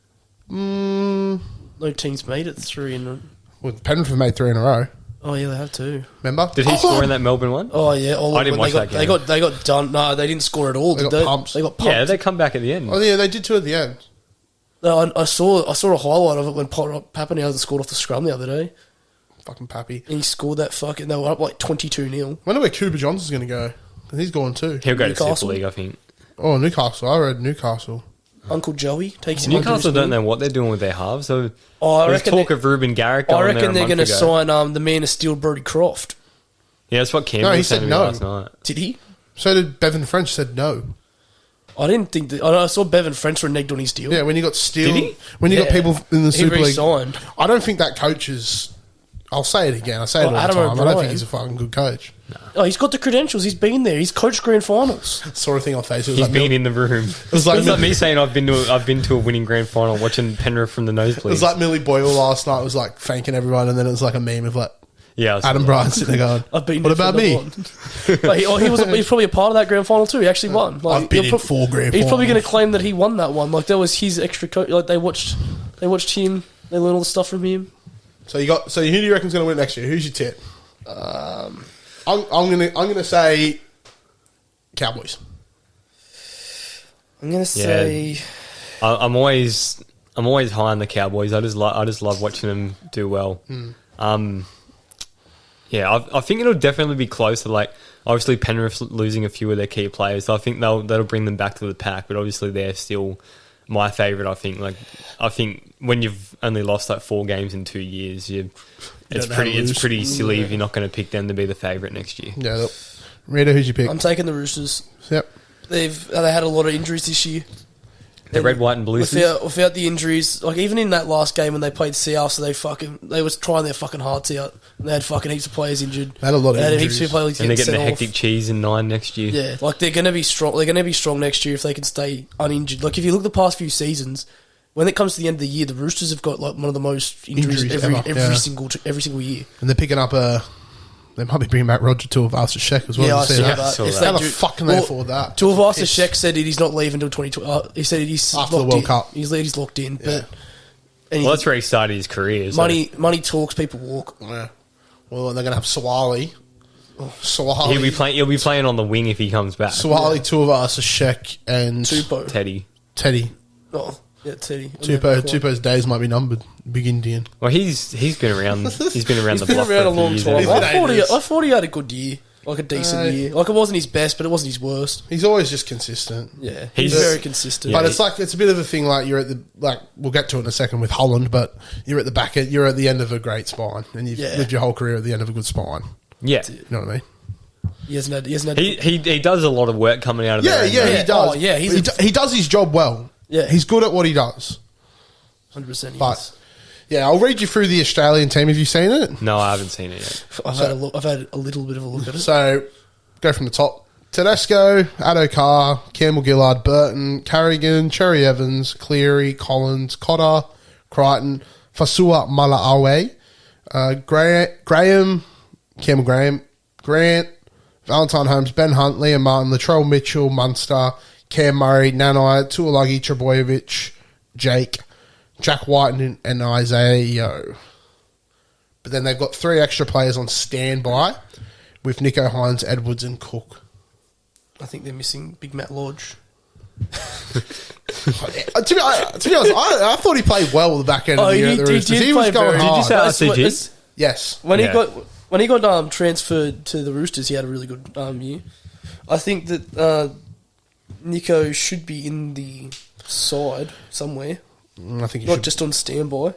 No teams made it through. Well, Penrith have made 3 in a row. Oh, yeah, they have too. Remember? Did he score in that Melbourne one? Oh, yeah. I didn't watch that They game. got done. No, they didn't score at all, They did got they? pumped. They got pumped. Yeah, they come back at the end. Oh yeah, they did 2 at the end. No, I saw a highlight of it when Pappenhausen scored off the scrum the other day. Fucking Pappy. And he scored that fucking... They were up like 22-0. Wonder where Cooper Johnson's going to go. 'Cause he's gone too. He'll go to Newcastle? Super League, I think. Oh, Newcastle. I read Newcastle. Uncle Joey takes him. Newcastle don't know what they're doing with their halves. So Oh, I there's reckon talk of Ruben Garrick going I there reckon a they're month going to ago. sign the man of steel, Brody Croft. Yeah, that's what Campbell No, he was saying said to me no. last night. Did he? So did Bevan French. Said no. I didn't think that... I saw Bevan French reneged on his deal. Yeah, when you got Steele, Did he? when you got Yeah. people in the He Super League, re-signed. I don't think that coach is. I'll say it again. I say it all Well, the Adam time. I don't O'Brien. think he's a fucking good coach. Oh, he's got the credentials. He's been there. He's coached grand finals. Saw a thing on Facebook. It was He's like, been in the room. It was like- me saying I've been to a winning grand final watching Penrith from the it nosebleeds. was like Millie Boyle last night. Was like thanking everyone, and then it was like a meme of like yeah, I saw Adam that. Bryan sitting there going, I've been "What there for about me?" another one. Like, he's probably a part of that grand final too. He actually won. Like, I've been he'll in 4 grand He's probably going finals. to claim that he won that one. Like that was his extra coach. Like they watched him. They learned all the stuff from him. So who do you reckon's going to win next year? Who's your tip? I'm gonna say Cowboys. I'm going to say I'm always high on the Cowboys. I just love watching them do well. Yeah, I think it'll definitely be close to like obviously Penrith losing a few of their key players. So I think that'll bring them back to the pack. But obviously they're still my favourite. I think when you've only lost like 4 games in 2 years, it's don't know how to lose. pretty silly if you're not going to pick them to be the favourite next year. Yeah. Look. Rita, who's your pick? I'm taking the Roosters. Yep. They had a lot of injuries this year. The red, white, and blue. Without the injuries, like even in that last game when they played South, so they was trying their fucking hearts out. And they had fucking heaps of players injured. They had a lot of They had injuries. heaps of players And they're getting sent the off. hectic cheese in 9 next year. Yeah, like they're going to be strong. They're going to be strong next year if they can stay uninjured. Like if you look at the past few seasons, when it comes to the end of the year, the Roosters have got like one of the most injuries, Injuries every ever, yeah. single year. And they're picking up they might be bringing back Roger Tuivasa-Sheck as well. Yeah, Did I you see saw that? that. saw If that. they How the do- fuck can they afford that? Tuivasa-Sheck said he's not leaving until 2020. He said he's After the locked World in. Cup. He's locked in, Yeah. but and Well, that's where he started his career. So. money talks, people walk. Yeah. Well, they're going to have Swali. Swali. He'll be playing on the wing if he comes back. Swali, Tuivasa-Sheck, and Tupo. Teddy. Oh, yeah, Teddy. Tupo's days might be numbered. Big Indian. Well, he's been around. He's been around the Been block around for a long few years, time. hasn't He's been ages. I thought he had a good year, like a decent year. Like it wasn't his best, but it wasn't his worst. He's always just consistent. Yeah, He's- he's very consistent. But it's a bit of a thing like you're at we'll get to it in a second with Holland, but you're at the end of a great spine and you've Yeah. lived your whole career at the end of a good spine. he? Yeah. You know what I mean? he hasn't had. He does a lot of work coming out of there. Yeah, he does. Oh, yeah, he does his job well. Yeah. He's good at what he does. 100%. But yeah, I'll read you through the Australian team. Have you seen it? No, I haven't seen it yet. I've had a look. I've had a little bit of a look at it. So go from the top. Tedesco, Addo-Carr, Campbell Gillard, Burton, Carrigan, Cherry Evans, Cleary, Collins, Cotter, Crichton, Fasua Malaawe, Graham, Campbell Graham, Grant, Valentine Holmes, Ben Hunt, Liam Martin, Latrell Mitchell, Munster, Cam Murray, Nanai, Tuolagi, Trebojevic, Jake, Jack White, and Isaiah Yeo. But then they've got 3 extra players on standby with Nico Hines, Edwards, and Cook. I think they're missing Big Matt Lodge. To be honest, I thought he played well at the back end of the year. At the Roosters. He was play going very- hard. Did you say That's what- RCG? Yes. When Yeah. he got transferred to the Roosters, he had a really good year. I think that Nico should be in the side somewhere, I think he not should. just on standby.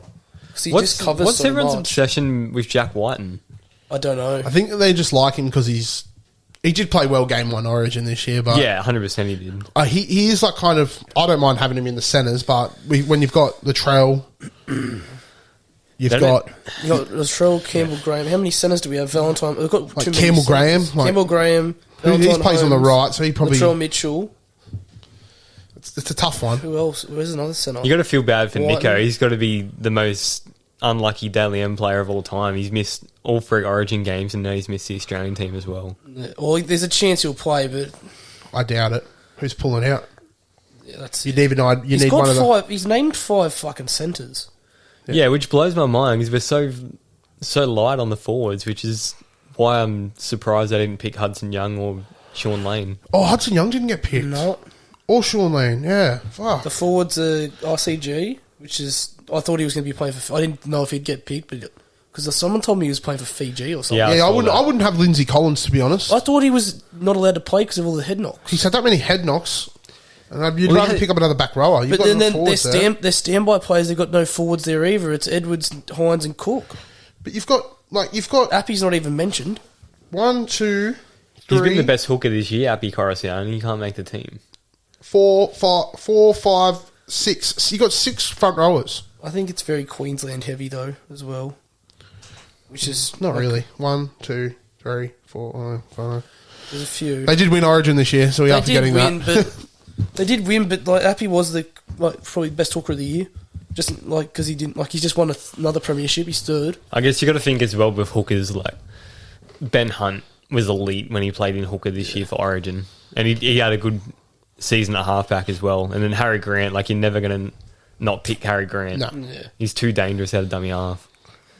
'Cause he just covers What's so everyone's much. obsession with Jack Whiten? I don't know. I think they just like him because he did play well game 1 Origin this year, but Yeah, 100% he did. he is like kind of. I don't mind having him in the centres, but when you've got the trail, you've Don't got You got Latrell, Campbell, Graham. How many centres do we have? Valentine. We've got like too many Campbell centres. Graham. Like, Campbell Graham. he Valentine plays on the Holmes, right, so he probably. Latrell Mitchell. It's a tough one. Who else? Where's another centre? You got to feel bad for Whiten. Nico. He's got to be the most unlucky Dally M player of all time. He's missed all 3 Origin games, and now he's missed the Australian team as well. Yeah, well, there's a chance he'll play, but I doubt it. Who's pulling out? yeah, that's You need one He's of got the. 5. He's named 5 fucking centres. Yeah, which blows my mind because we're so light on the forwards, which is why I'm surprised they didn't pick Hudson Young or Sean Lane. Oh, Hudson Young didn't get picked. No, Or Sean Lane. Yeah. Fuck. the forwards are RCG, which is I thought he was going to be playing for. I didn't know if he'd get picked, but because someone told me he was playing for Fiji or something. Yeah. I Yeah, I saw wouldn't. that. I wouldn't have Lindsay Collins, to be honest. I thought he was not allowed to play because of all the head knocks. He's had that many head knocks. And you'd Well, rather he- pick up another back rower. You've But got then enough their forwards there. their standby players, they've got no forwards there either. It's Edwards, Hines, and Cook. But you've got Appy's not even mentioned. 1, 2, He's been 3, the best hooker this year, Appy Coruscant, and he can't make the team. 4, 5, 6. So you got 6 front rowers. I think it's very Queensland heavy though as well, which is Not like, really. 1, 2, 3, 4, 5. There's a few. They did win Origin this year, so we are forgetting that. but they did win. But like Appy was the probably best hooker of the year, just like because he didn't like he's just won another premiership. He's third. I guess you got to think as well with hookers like Ben Hunt was elite when he played in hooker this year for Origin, and he had a good season at halfback as well. And then Harry Grant, like you're never going to not pick Harry Grant. No. Yeah. He's too dangerous out of dummy half.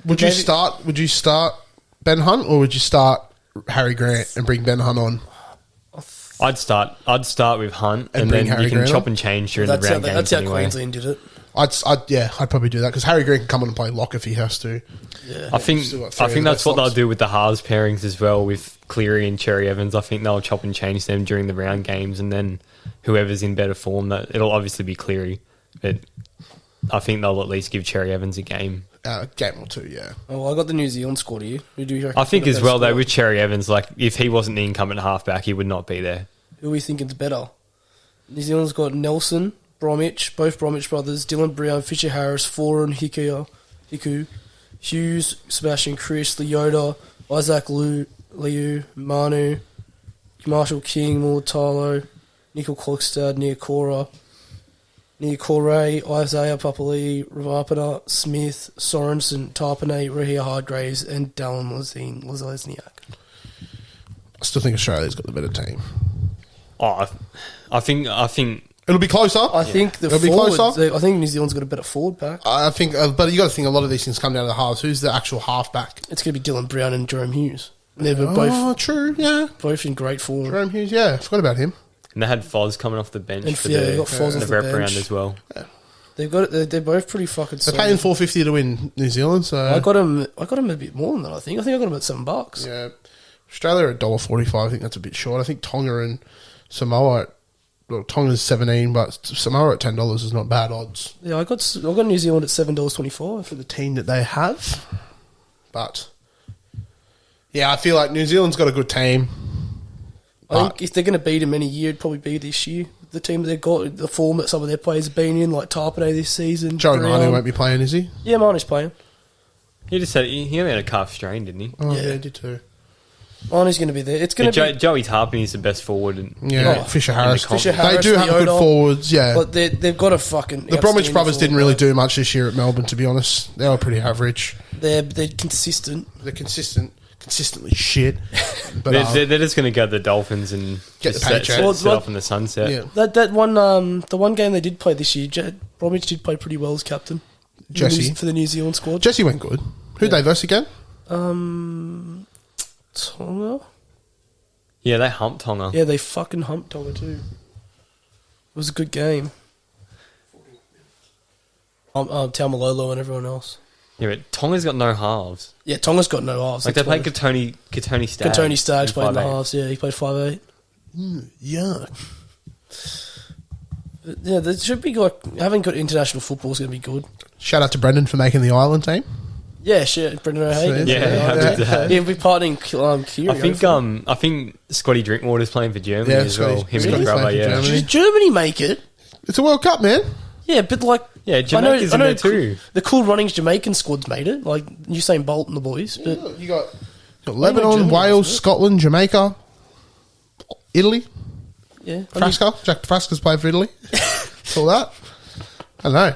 Would you start Ben Hunt or would you start Harry Grant and bring Ben Hunt on? I'd start with Hunt, And and bring then Harry you can Grant chop on? and change during That's the how round games that's how anyway. Queensland did it. I'd probably do that because Harry Grant can come on and play lock if he has to. Yeah. I think Still got 3 of the that's best what they'll locks. do with the halves pairings as well with Cleary and Cherry Evans. I think they'll chop and change them during the round games, and then whoever's in better form, that it'll obviously be Cleary but I think they'll at least give Cherry Evans a game. Game or two, yeah. Oh, well, I got the New Zealand squad here. Who do you reckon? I think the as best well, though, squad? with Cherry Evans, like, if he wasn't the incumbent halfback, he would not be there. Who are we thinking's better? New Zealand's got Nelson, Bromwich, both Bromwich brothers, Dylan Brown, Fisher Harris, Foran, Hiku, Hughes, Sebastian Chris, Leota, Isaac Liu, Manu, Marshall King, Mulatalo, Nickel Klokstad, Niakora, Isaiah Papali, Ravapana, Smith, Sorensen, Tarpanay, Rahia Hargraves, and Dallin Lesniak. I still think Australia's got the better team. Oh, I think It'll be closer. I think the It'll be forwards, closer. I think New Zealand's got a better forward pack. I think, but you got to think a lot of these things come down to the halves. Who's the actual halfback? It's going to be Dylan Brown and Jerome Hughes. They're Oh, both true, yeah. in great form. Jerome Hughes, yeah. I forgot about him. and they had Foz coming off the bench And for yeah, the, they got Foz the off the rep bench. round as well. They're both pretty fucking. They're paying $4.50 to win New Zealand, so I got them a bit more than that. I think I got them at $7. yeah. Australia are $1.45. I think that's a bit short. I think Tonga and Samoa. Well, Tonga's 17, but Samoa at $10 is not bad odds Yeah, I got New Zealand at $7.25 for the team that they have. But yeah, I feel like New Zealand's got a good team. I think if they're going to beat them any year, it'd probably be this year. The team that they've got, the form that some of their players have been in, like Tarpanay this season. Joe Brown. Manu won't be playing, is he? Yeah, Manu's playing. He just said he only had a calf strain, didn't he? Oh, Yeah. yeah, he did too. Manu's going to be there. It's going to be. Joey Tarpany is the best forward. Yeah, Oh, Fisher Harris. Fisher They Harris, do have good Leota. forwards, yeah. But they've got a fucking. The Bromwich outstanding brothers didn't forward really line. do much this year at Melbourne, to be honest. They were pretty average. They're consistent. They're consistently shit. But They're just going to go to the Dolphins and Get just the paycheck. set Well, off in the sunset. yeah. That one, the one game they did play this year, Bromwich did play pretty well as captain. Jesse. For the New Zealand squad. Jesse went good. Who'd they verse again? Tonga? Yeah, they humped Tonga. Yeah, they fucking humped Tonga too. It was a good game. Taumalolo and everyone else. Yeah, but Tonga's got no halves. Yeah, Tonga's got no halves. Like they That's played why- Katoni Staggs. Katoni Staggs played in the 5'8". halves. Yeah, he played 5'8". Yeah. But yeah, there should be like having good international football is going to be good. Shout out to Brendan for making the Ireland team. Yeah, shit, Brendan O'Hagan. Yeah, how good is that? Yeah, we'll be partnering Kiri. I think Scotty Drinkwater's playing for Germany Yeah, as well. Scotty's- Him and Scotty's Grubber, playing for yeah. Germany. Did Germany make it? It's a World Cup, man. Yeah, but like, Yeah, Jamaica's in there too. The Cool Runnings Jamaican squad's made it, like Usain Bolt and the boys. But You got Lebanon, Germany, Wales, isn't it? Scotland, Jamaica, Italy. yeah, Frasca. Jack Frasca's played for Italy. It's all that. I don't know.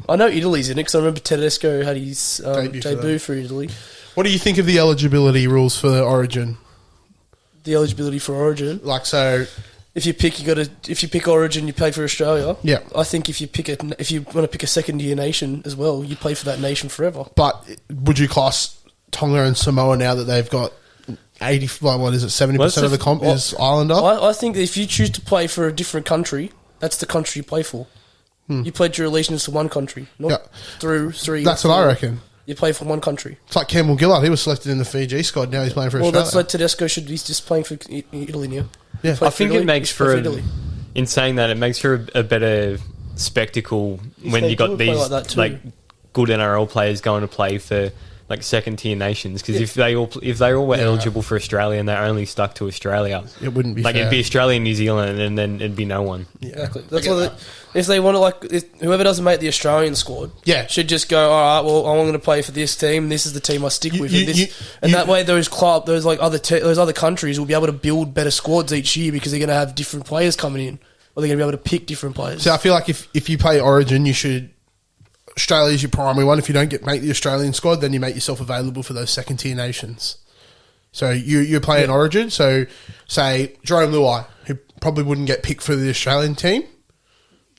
I know Italy's in it because I remember Tedesco had his Debut for debut for Italy. What do you think of the eligibility rules for Origin? The eligibility for Origin. Like, so, If you pick Origin, you play for Australia. Yeah. I think if you want to pick a second tier nation as well, you play for that nation forever. but would you class Tonga and Samoa now that they've got 70% of the comp is Islander? I think that if you choose to play for a different country, that's the country you play for. You pledge your allegiance to one country, not Yeah. through three. That's what I reckon. You play for one country. It's like Campbell Gillard. He was selected in the Fiji squad. Now he's playing for Well, Australia. that's like Tedesco should be just playing for Italy now. Yeah. Play I think Italy, it makes just play for Italy. in saying that it makes for a better spectacle when they you do got play these like that too. like good NRL players going to play for like second tier nations because if they all were eligible for Australia and they're only stuck to Australia, It wouldn't be like fair. it'd be Australia and New Zealand and then it'd be no one. Exactly. That's what if they want to whoever doesn't make the Australian squad, Yeah. should just go. All right, well, I'm going to play for this team. This is the team I stick with, and that way those other countries will be able to build better squads each year because they're going to have different players coming in, or they're going to be able to pick different players. So I feel like if you play Origin, you should. Australia's your primary one. If you don't make the Australian squad, then you make yourself available for those second tier nations. So you're playing Origin. So say Jerome Luai, who probably wouldn't get picked for the Australian team.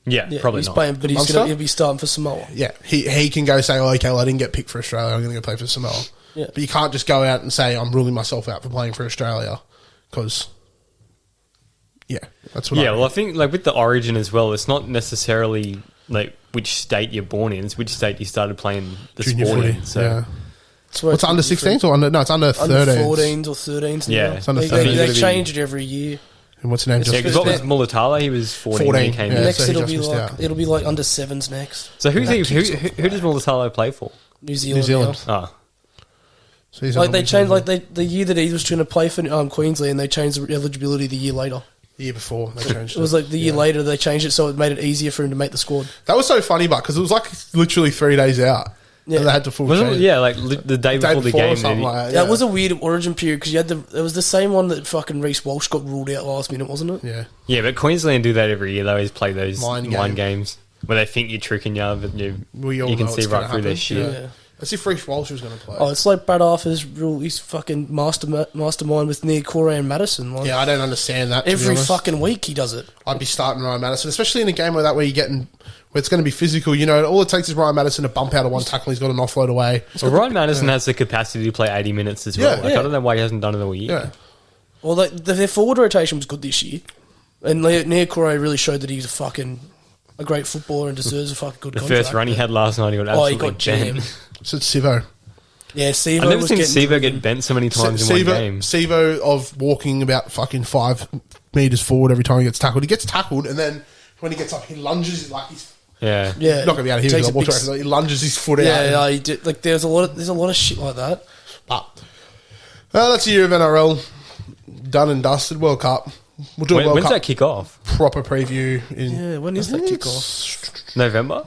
Yeah, Yeah, probably he's not. playing, but Munster? he'll be starting for Samoa. Yeah, he can go say, oh, okay, well, I didn't get picked for Australia. I'm going to go play for Samoa. Yeah. But you can't just go out and say I'm ruling myself out for playing for Australia because, yeah, that's what. Yeah, well, I think like with the Origin as well, it's not necessarily like which state you're born in; it's which state you started playing the Junior sport footy. in. So Yeah. So What's under 16s or under? No, it's under 13s. under 14s or 13s. Yeah. now. It's under they 13s. change it every year. And what's his name? Yeah, because what was Mulatalo? He was 14 when he 14, came yeah. in. Next so he it'll just be missed like out. it'll be like under sevens next. So who That kicks does Mulatalo play for? New Zealand. New Zealand. now. Oh, So he's Like on they the changed the year that he was trying to play for Queensland, they changed the eligibility the year later. the year before they changed It was like the year later they changed it so it made it easier for him to make the squad. That was so funny, but because it was like literally 3 days out. Yeah. And they had to full wasn't change. it? Yeah, like the day before the or game. something maybe. like that. That was a weird origin period because you had it was the same one that fucking Reece Walsh got ruled out last minute, wasn't it? Yeah. Yeah, but Queensland do that every year. They always play those Mind mind game. games where they think you're tricking you, but We all you can know see it's right gonna through their happen. shit. Yeah. Let's see if Reece Walsh was going to play. Oh, it's like Brad Arthur's rule. He's fucking mastermind with Nia Corey and Madison. Like, Yeah, I don't understand that. to be every honest. fucking week he does it. I'd be starting Ryan Madison, especially in a game like that where you're getting where it's going to be physical. You know, all it takes is Ryan Madison to bump out of one tackle. He's got an offload away. Well, Ryan Madison has the capacity to play 80 minutes as well. Yeah. Like, Yeah. I don't know why he hasn't done it all year. Yeah, Well, their forward rotation was good this year, and Nia Corey really showed that he's a great footballer and deserves a fucking good The contract. first run he had last night, he got Oh, he absolutely got jammed. so it's Sivo. Yeah, Sevo I've never was seen getting Sevo get bent so many times in one game. Sivo of walking about fucking 5 meters forward every time he gets tackled. He gets tackled, and then when he gets up, he lunges like he's Yeah. Yeah, not going to be able to hear takes him. a big He lunges his foot out. yeah, he did. Like there's a lot of shit like that. But that's a year of NRL done and dusted. World Cup. We'll do a World When's Cup that kick off? proper preview in Yeah, when is that kick off? November?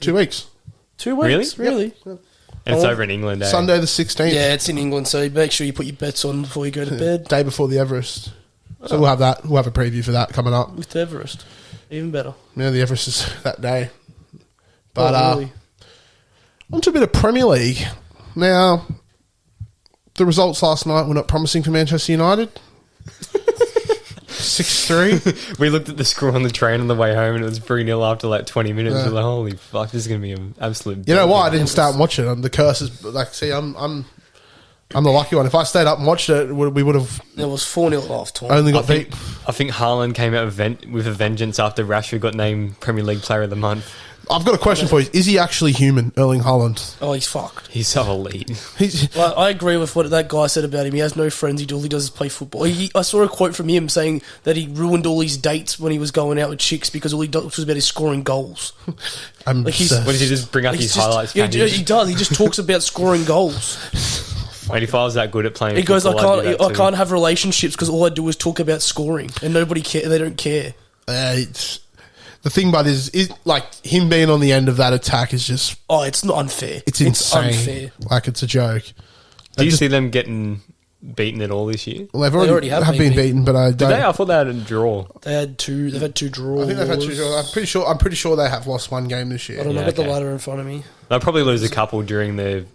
2 weeks. 2 weeks, really? And it's Oh. over in England, eh? Sunday the 16th. Yeah, it's in England, so make sure you put your bets on before you go to bed. Day before the Everest. So we'll have that. We'll have a preview for that coming up. With Everest, even better. Yeah, the Everest is that day. But really. on to a bit of Premier League. Now, the results last night were not promising for Manchester United. 6-3. We looked at the score on the train on the way home and it was 3-0 after like 20 minutes. Yeah. We're like, holy fuck, this is going to be an absolute... You know why I didn't start and watch it? The curse is like. See, I'm the lucky one. If I stayed up and watched it, we would have It was 4-0 half time. only I got beat. think Haaland came out with a vengeance after Rashford got named Premier League Player of the Month. I've got a question for you. Is he actually human, Erling Haaland? Oh, he's fucked. He's so elite. He's, Like, I agree with what that guy said about him. He has no friends. All he does is play football. I saw a quote from him saying that he ruined all his dates when he was going out with chicks because all he did was about his scoring goals. I'm Like, he's- What did he just bring up He's his just- highlights yeah, package? he does. He just talks about scoring goals. When if I was that good at playing He goes, football, I'd do that I too." can't have relationships because all I do is talk about scoring, and nobody care. They don't care. it's, the thing about it is like him being on the end of that attack is just Oh, it's not unfair. it's insane. unfair. Like it's a joke. Do you see them getting beaten at all this year? Well, they've They already, already have been been beaten, but I don't. Did they? I thought they had a draw. They've had two draws. I think they've had two. I'm pretty sure they have lost one game this year. I don't know. Yeah, I've got okay. the ladder in front of me. They'll probably lose a couple during the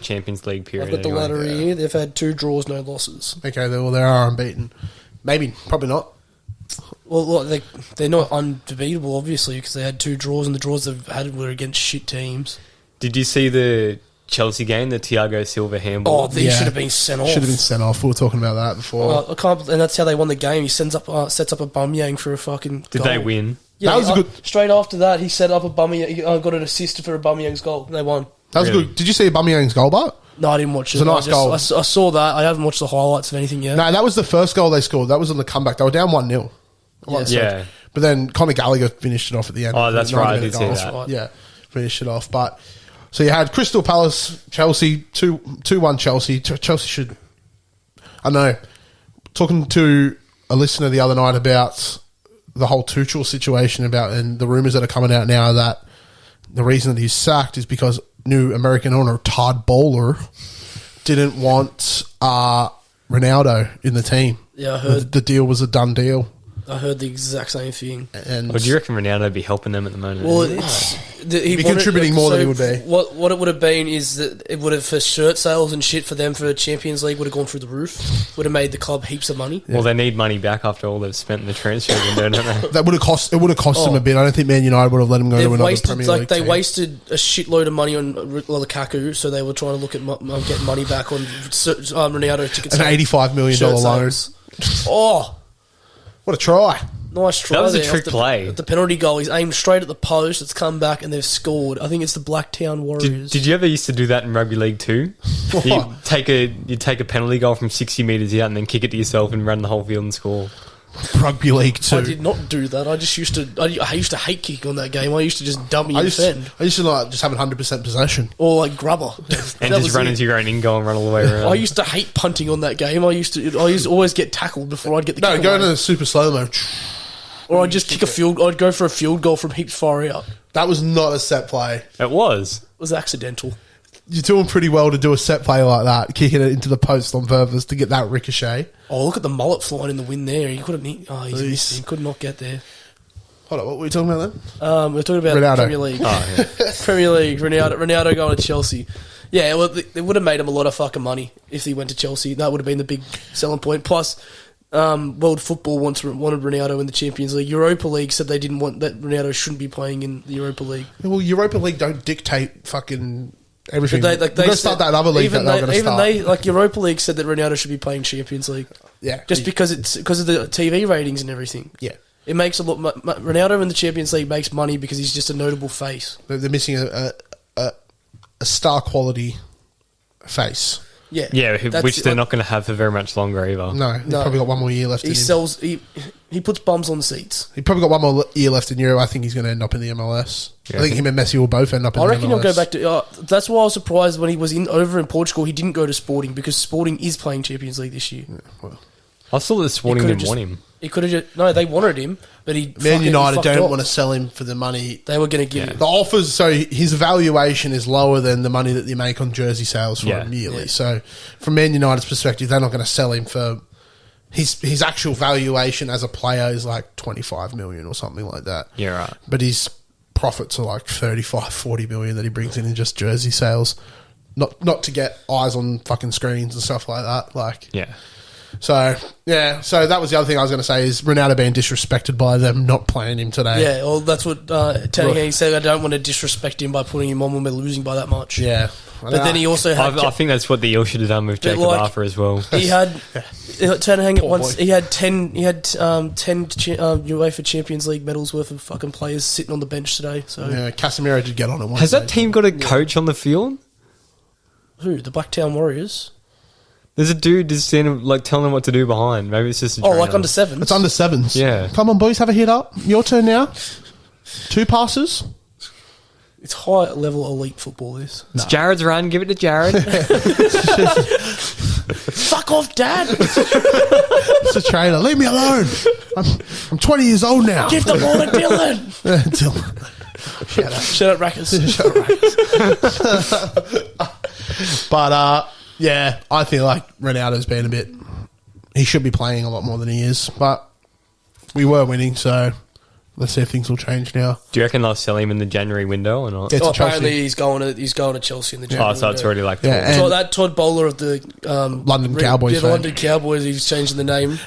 Champions League period. I've got the anyway. ladder here. They've had 2 draws, no losses. Okay, they are unbeaten. Maybe, probably not. Well, look, they're not unbeatable, obviously, because they had 2 draws, and the draws they've had were against shit teams. Did you see the Chelsea game, the Thiago Silva handball? Oh, they Yeah. should have been sent off. Should have been sent off. We were talking about that before. I can't, and that's how they won the game. He sets up a Bumyang for a fucking Did goal. they win? Yeah, That was a good- Straight after that, he set up a Bumyang. He got an assist for a Bumyang's goal. And they won. That was Really? good. Did you see Aubameyang's goal, Bart? No, I didn't watch it. It was a nice goal. I saw that. I haven't watched the highlights of anything yet. No, that was the first goal they scored. That was on the comeback. They were down 1-0. Yeah. But then Conor Gallagher finished it off at the end. Oh, that's right, I did see 90-minute that. goal. Yeah, finished it off. But so you had Crystal Palace, Chelsea, 2-1 Chelsea. Chelsea should. I know. Talking to a listener the other night about the whole Tuchel situation and the rumours that are coming out now that the reason that he's sacked is because new American owner Todd Bowler didn't want Ronaldo in the team. Yeah, I heard. The deal was a done deal. I heard the exact same thing. And Or do you reckon Ronaldo would be helping them at the moment? Well, it's He'd be contributing more than he would be. What it would have been is that it would have for shirt sales and shit for them for Champions League would have gone through the roof. Would have made the club heaps of money. Well, they need money back after all they've spent in the transfer window, don't they? that would have cost. It would have cost them a bit. I don't think Man United would have let him go to They've another wasted Premier like League they team. wasted a shitload of money on Lukaku, so they were trying to look at getting money back on Ronaldo tickets. An $85 million shirt loan. sales. Oh, What a try! Nice try. That was a there trick off the, play. at the penalty goal. He's aimed straight at the post. It's come back and they've scored. I think it's the Blacktown Warriors. Did you ever used to do that in rugby league too? You take a penalty goal from 60 metres out and then kick it to yourself and run the whole field and score. Rugby league too. I did not do that. I just used to. I used to hate kicking on that game. I used to just dummy and defend, I used to like just have 100% possession. or like grubber, And just run into your own in goal and run all the way around. I used to hate punting on that game. I used to always get tackled before I'd get the No, kick go away. into super slow mo. Or I'd just kick a field. I'd go for a field goal from heaps far out. It That was not a set play. It was. was accidental. You're doing pretty well to do a set play like that, kicking it into the post on purpose to get that ricochet. Oh, look at the mullet flying in the wind there. He couldn't. He's missed. He could not get there. Hold on, what were we talking about then? We're talking about Ronaldo. Premier League. Oh, yeah. Premier League. Ronaldo going to Chelsea. Yeah, well, it would have made him a lot of fucking money if he went to Chelsea. That would have been the big selling point. Plus, World Football wanted Ronaldo in the Champions League. Europa League said they didn't want that. Ronaldo shouldn't be playing in the Europa League. Well, Europa League don't dictate fucking everything. But We're going to start that other league that they're going to start. Like Europa League said that Ronaldo should be playing Champions League. Yeah. Just because of the TV ratings and everything. Yeah. It makes a lot. Ronaldo in the Champions League makes money because he's just a notable face. They're missing a star quality face. Yeah, Yeah, That's which it, they're like, not going to have for very much longer either. No, they've No. probably got one more year left in He him. sells. He puts bums on seats. He probably got one more year left in Euro. I think he's going to end up in the MLS. Yeah, I think him and Messi will both end up in I the MLS. reckon he'll go back to. That's why I was surprised when he was over in Portugal. He didn't go to Sporting because Sporting is playing Champions League this year. Well, I thought that Sporting could've didn't want him. He could have just no. They wanted him, but he. Man United fucked don't off. want to sell him for the money. They were going to give Yeah. him. The offers, so his valuation is lower than the money that they make on jersey sales for Yeah. him yearly. Yeah. So, from Man United's perspective, they're not going to sell him for his actual valuation as a player is like 25 million or something like that. Yeah, right. But his profits are like 35, 40 million that he brings in just jersey sales. Not to get eyes on fucking screens and stuff like that. Like, Yeah. so yeah. So that was the other thing I was going to say is Ronaldo being disrespected by them not playing him today. Yeah, well, that's what Tony Hanks said. I don't want to disrespect him by putting him on when we're losing by that much. Yeah. But then he also had. I think that's what the Eel should have done with Jacob like- Arthur as well. He had Tony Hanks Poor once. boy. He had 10 UEFA Champions League medals worth of fucking players sitting on the bench today. So Yeah, Casemiro did get on it once. Has that team got a coach on the field? who? The Blacktown Warriors? There's a dude just standing, like, telling them what to do behind. Maybe it's just a Oh, like trainer. under sevens. It's under sevens. Yeah. Come on, boys, have a hit up. Your turn now. 2 passes. It's high level elite football. This. It's Jared's run. Give it to Jared. Fuck off, Dad! It's a trainer. Leave me alone. I'm 20 years old now. Give the ball to Dylan. Shut up, Rackers. But yeah, I feel like Ronaldo's been a bit. He should be playing a lot more than he is, but we were winning, so let's see if things will change now. Do you reckon they'll sell him in the January window or not? Yeah. Oh, to Chelsea. apparently he's going to Chelsea in the Oh, January so it's window. already like... Yeah, So and- that Todd Bowler of the London Cowboys yeah, the fan. London Cowboys. He's changing the name.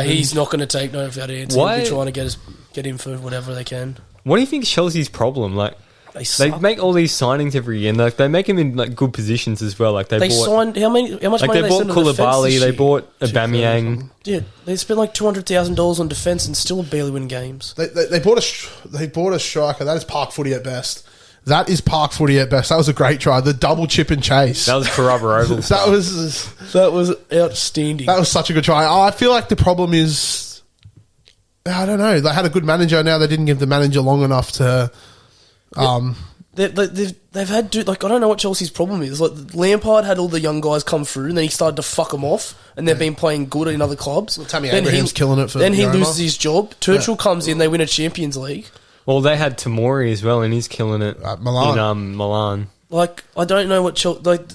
He's not going to take no for that answer. Why- They're trying to get him for whatever they can. What do you think Chelsea's problem? Like, They they suck. make all these signings every year, and like they make him in like good positions as well. Like They bought, signed how much like money they they bought spent on defense Koulibaly, this they year? bought Aubameyang. Yeah, they spent like $200,000 on defense and still barely win games. They bought a striker. That is park footy at best. That is park footy at best. That was a great try. The double chip and chase. That was Carrabba Oval. That was That was outstanding. such a good try. I feel like the problem is, I don't know. They had a good manager. Now they didn't give the manager long enough to. They've had I don't know what Chelsea's problem is. Like Lampard had all the young guys come through, and then he started to fuck them off, and they've been playing good in other clubs. Well, Tammy Then Abraham's killing it for Then he Roma. loses his job. Churchill comes in, they win a Champions League. Well, they had Tamori as well, and he's killing it At Milan. in Milan. Like I don't know what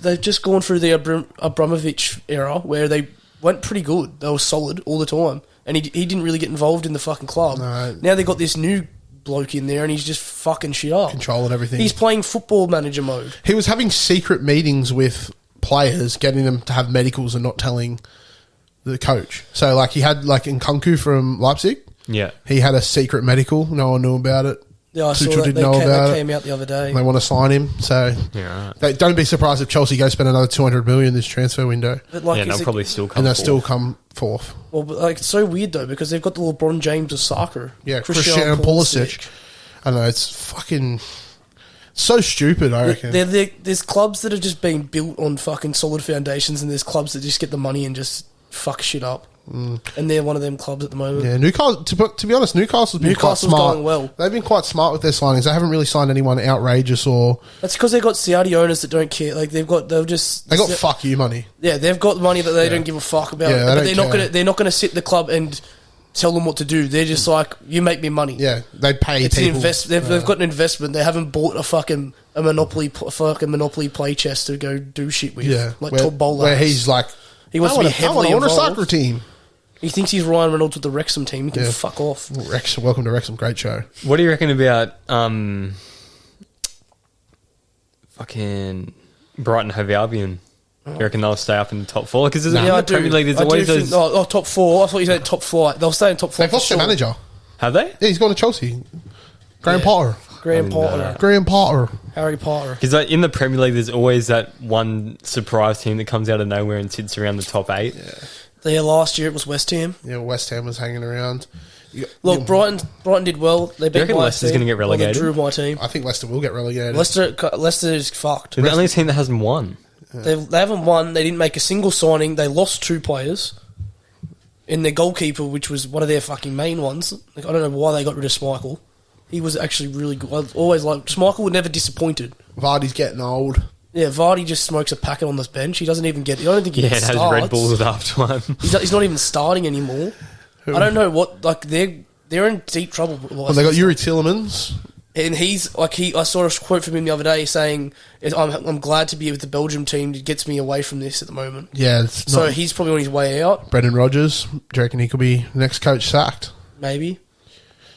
they've just gone through the Abramovich era where they went pretty good. They were solid all the time, and he didn't really get involved in the fucking club. No. Now they got this new bloke in there, and he's just fucking shit up. Controlling everything. He's playing football manager mode. He was having secret meetings with players, getting them to have medicals and not telling the coach. So, like, he had, like, Nkunku from Leipzig. Yeah. He had a secret medical. No one knew about it. Yeah, I saw Tuchel that. didn't know They about it. came out the other day. They want to sign him, so Yeah, right. don't be surprised if Chelsea go spend another 200 million this transfer window, But like, Yeah, is they'll it- probably still come. and they'll fourth. still come fourth. well, but, like, it's so weird though because they've got the LeBron James of soccer. Yeah, Cristiano Pulisic. I know, it's fucking so stupid. I reckon. There's clubs that are just being built on fucking solid foundations, and there's clubs that just get the money and just fuck shit up. And they're one of them clubs at the moment. Yeah, Newcastle. To be honest, Newcastle's been quite Newcastle's smart. going well. They've been quite smart with their signings. They haven't really signed anyone outrageous or That's because they've got Saudi owners that don't care. Like they got fuck you money. Yeah, they've got money that they don't give a fuck about. Yeah, they but don't they're not gonna sit the club and tell them what to do. They're just like, you make me money. Yeah, they pay It's an people. They've got an investment. They haven't bought a monopoly play chest to go do shit with. Yeah, like where, Todd Bowler. where he's like, He wants I to be want heavily a involved. soccer team. He thinks he's Ryan Reynolds with the Wrexham team. He can Yeah. fuck off. Wrexham, welcome to Wrexham, great show. What do you reckon about fucking Brighton Hove Albion? Do you reckon they'll stay up in the top four? Because in Yeah, I the Premier League, there's I always do those. think, top four. I thought you said top four. They'll stay in top four. They've lost their manager. Have they? Yeah, he's gone to Chelsea. Graham Yeah. Potter. Graham I didn't know Potter, that. Graham Potter. Harry Potter. Because in the Premier League, there's always that one surprise team that comes out of nowhere and sits around the top 8. Yeah, last year it was West Ham. Yeah, West Ham was hanging around. Look, Brighton did well. They beat reckon my Leicester's team. gonna get Well, they relegated? drew my team. I think Leicester will get relegated. Leicester is fucked. They're the only team that hasn't won. They haven't won. They didn't make a single signing. They lost 2 players. And their goalkeeper, which was one of their fucking main ones. Like, I don't know why they got rid of Schmeichel. He was actually really good. I've always liked Schmeichel. Would never disappointed. Vardy's getting old. Yeah, Vardy just smokes a packet on this bench. He doesn't even get. I don't think he Yeah, even and has starts. Red Bulls at half time. He's not even starting anymore. I don't know what. Like they're in deep trouble. Well, they got Yuri Tillemans. And he's like I saw a quote from him the other day saying, "I'm glad to be with the Belgium team. It gets me away from this at the moment." Yeah, it's So not he's probably on his way out. Brendan Rodgers. Do you reckon he could be the next coach sacked? Maybe.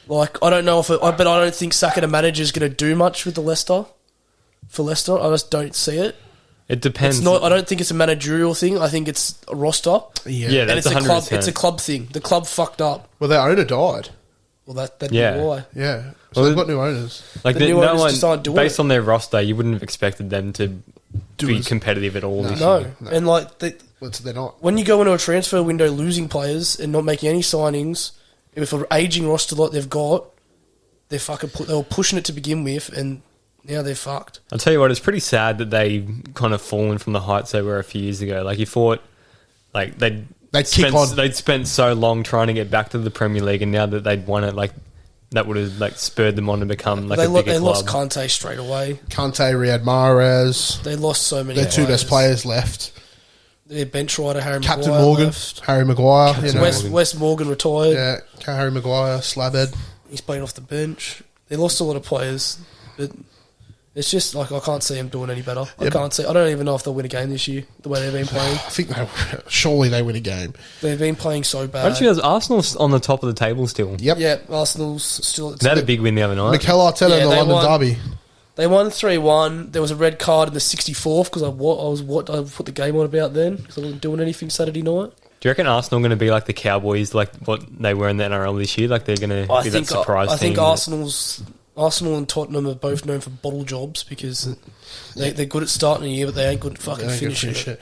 Like I don't know but I don't think sacking a manager is going to do much with the Leicester. For Leicester, I just don't see it. It depends. It's not. I don't think it's a managerial thing. I think it's a roster. Yeah, And that's it's a club. 100%. It's a club thing. The club fucked up. Well, their owner died. Well, that'd Yeah. be why. Yeah. So Well, they've got new owners. Like The the, new no owners one, just aren't doing based it. on their roster, you wouldn't have expected them to be as- competitive at all. this No, year. and like Well, they're not. when you go into a transfer window losing players and not making any signings, with an aging roster like they've got, they were pushing it to begin with, and now they're fucked. I'll tell you what, it's pretty sad that they kind of fallen from the heights they were a few years ago. Like you thought, like They'd kick on. they'd spent so long trying to get back to the Premier League, and now that they'd won it, like that would have like spurred them on to become like a bigger They club. lost Kante straight away. Kante, Riyad Mahrez. They lost so many. Their two best players left. Their bench rider Harry Captain Maguire Morgan, left. Harry Maguire. You know. Wes Morgan retired. Yeah, Harry Maguire, Slabhead. He's playing off the bench. They lost a lot of players, but it's just like I can't see them doing any better. Yep. I don't even know if they'll win a game this year. The way they've been playing, I think surely they win a game. they've been playing so I bad. just realised Arsenal's on the top of the table still. Yep. Yeah, Arsenal's still. They had a big win the other night. Mikel Arteta Yeah, in the they London won. derby. They won 3-1. There was a red card in the 64th because I put the game on about then because I wasn't doing anything Saturday night. Do you reckon Arsenal going to be like the Cowboys, like what they were in the NRL this year? Like they're going to be that surprise I think team? Arsenal and Tottenham are both known for bottle jobs because they're good at starting the year, but they ain't good at fucking They ain't gonna finishing finish it.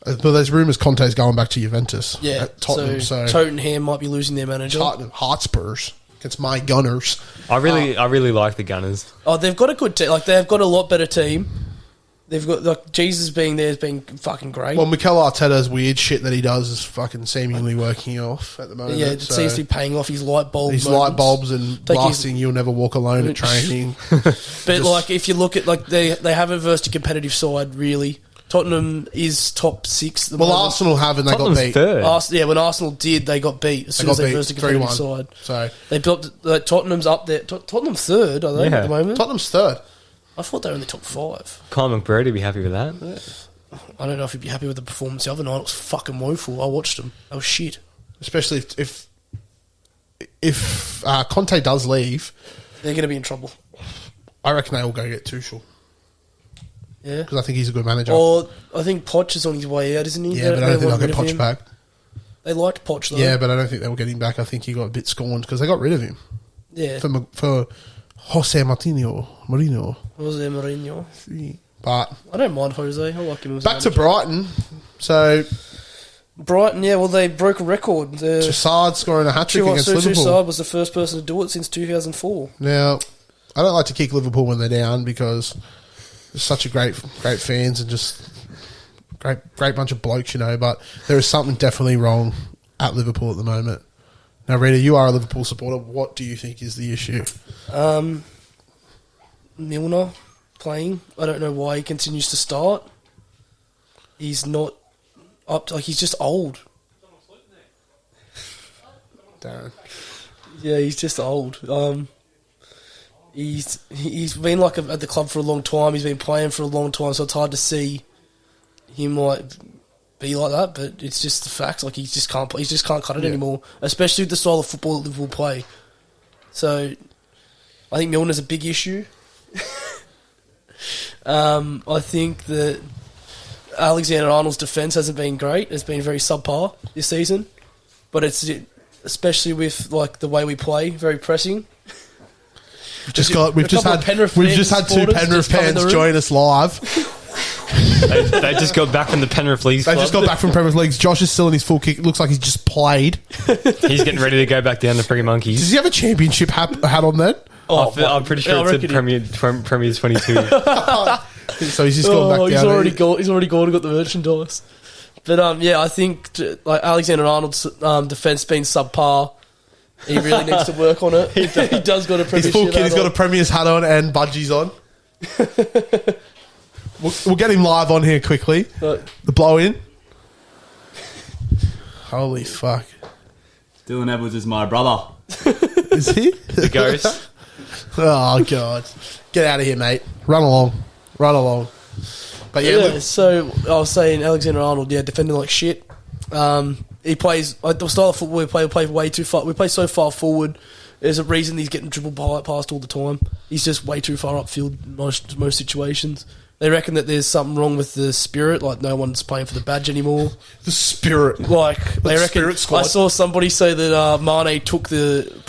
it. But there's rumours Conte's going back to Juventus. Yeah, At Tottenham. So, Tottenham might be losing their manager. Tottenham Hotspurs against my Gunners. I really like the Gunners. Oh, they've got a good team. Like they've got a lot better team. They've got like Jesus being there has been fucking great. Well, Mikel Arteta's weird shit that he does is fucking seemingly working off at the moment. yeah, it so seems to be paying off his light bulb. His moments. light bulbs and Take his- blasting "You'll never walk alone" at training. But like, if you look at like they haven't versed a competitive side really. Tottenham is top 6. At the Well, moment. Arsenal have and they got Tottenham's beat. third. When Arsenal did, they got beat as They soon got as they beat versed a competitive 3-1. side. So They built Tottenham's up there. Tottenham's third, are they Yeah. at the moment? Tottenham's third. I thought they were in the top 5. Kyle McBurdy would be happy with that. I don't know if he'd be happy with the performance the other night. It was fucking woeful. I watched them. They were shit. Especially if Conte does leave, They're going to be in trouble. I reckon they will go get Tuchel Yeah. because I think he's a good manager. Or I think Poch is on his way out, isn't he? yeah, but I don't think want they'll get rid of Poch him. back. They liked Poch though. Yeah, but I don't think they'll get him back. I think he got a bit scorned because they got rid of him Yeah. for Jose Marino. Jose Mourinho. But I don't mind Jose. I like him as back to manager. Brighton. So Brighton, yeah, well, they broke a record. Trossard scoring a hat-trick against Liverpool. Trossard was the first person to do it since 2004. Now, I don't like to kick Liverpool when they're down because they're such a great fans and just great bunch of blokes, you know, but there is something definitely wrong at Liverpool at the moment. Now, Rita, you are a Liverpool supporter. What do you think is the issue? Milner playing. I don't know why he continues to start. He's not up to, like, he's just old. Darren. Yeah, he's just old. He's been like at the club for a long time. He's been playing for a long time, so it's hard to see him like be like that. But it's just the fact, like he just can't play. He just can't cut it anymore, especially with the style of football that Liverpool play. So I think Milner's a big issue. I think that Alexander Arnold's defence hasn't been great. It's been very subpar this season, but it's especially with like the way we play, very pressing. We've just had two Penrith fans join us live. They just got back from the Penrith Leagues They Club. just got back from Penrith Leagues. Josh is still in his full kick. It looks like he's just played. He's getting ready to go back down to Free Monkeys. Does he have a championship hat on then? I'm pretty sure it said Premier's 22. So he's just gone back he's down. already gone and got the merchandise. But yeah, I think like Alexander Arnold's defence being subpar. He really needs to work on it. He does got a His Premiership full kit. He's hat got a on. Premier's hat on and budgies on. We'll get him live on here quickly. But The blow in. Holy fuck! Dylan Edwards is my brother. Is he? The ghost. Oh god! Get out of here, mate. Run along. But yeah, yeah, so I was saying Alexander Arnold, defending like shit. He plays like the style of football we play way too far. We play so far forward. There's a reason he's getting dribbled past all the time. He's just way too far upfield in most situations. They reckon that there's something wrong with the spirit, like no one's playing for the badge anymore. the spirit. Like they The reckon. spirit squad. I saw somebody say that Mane took the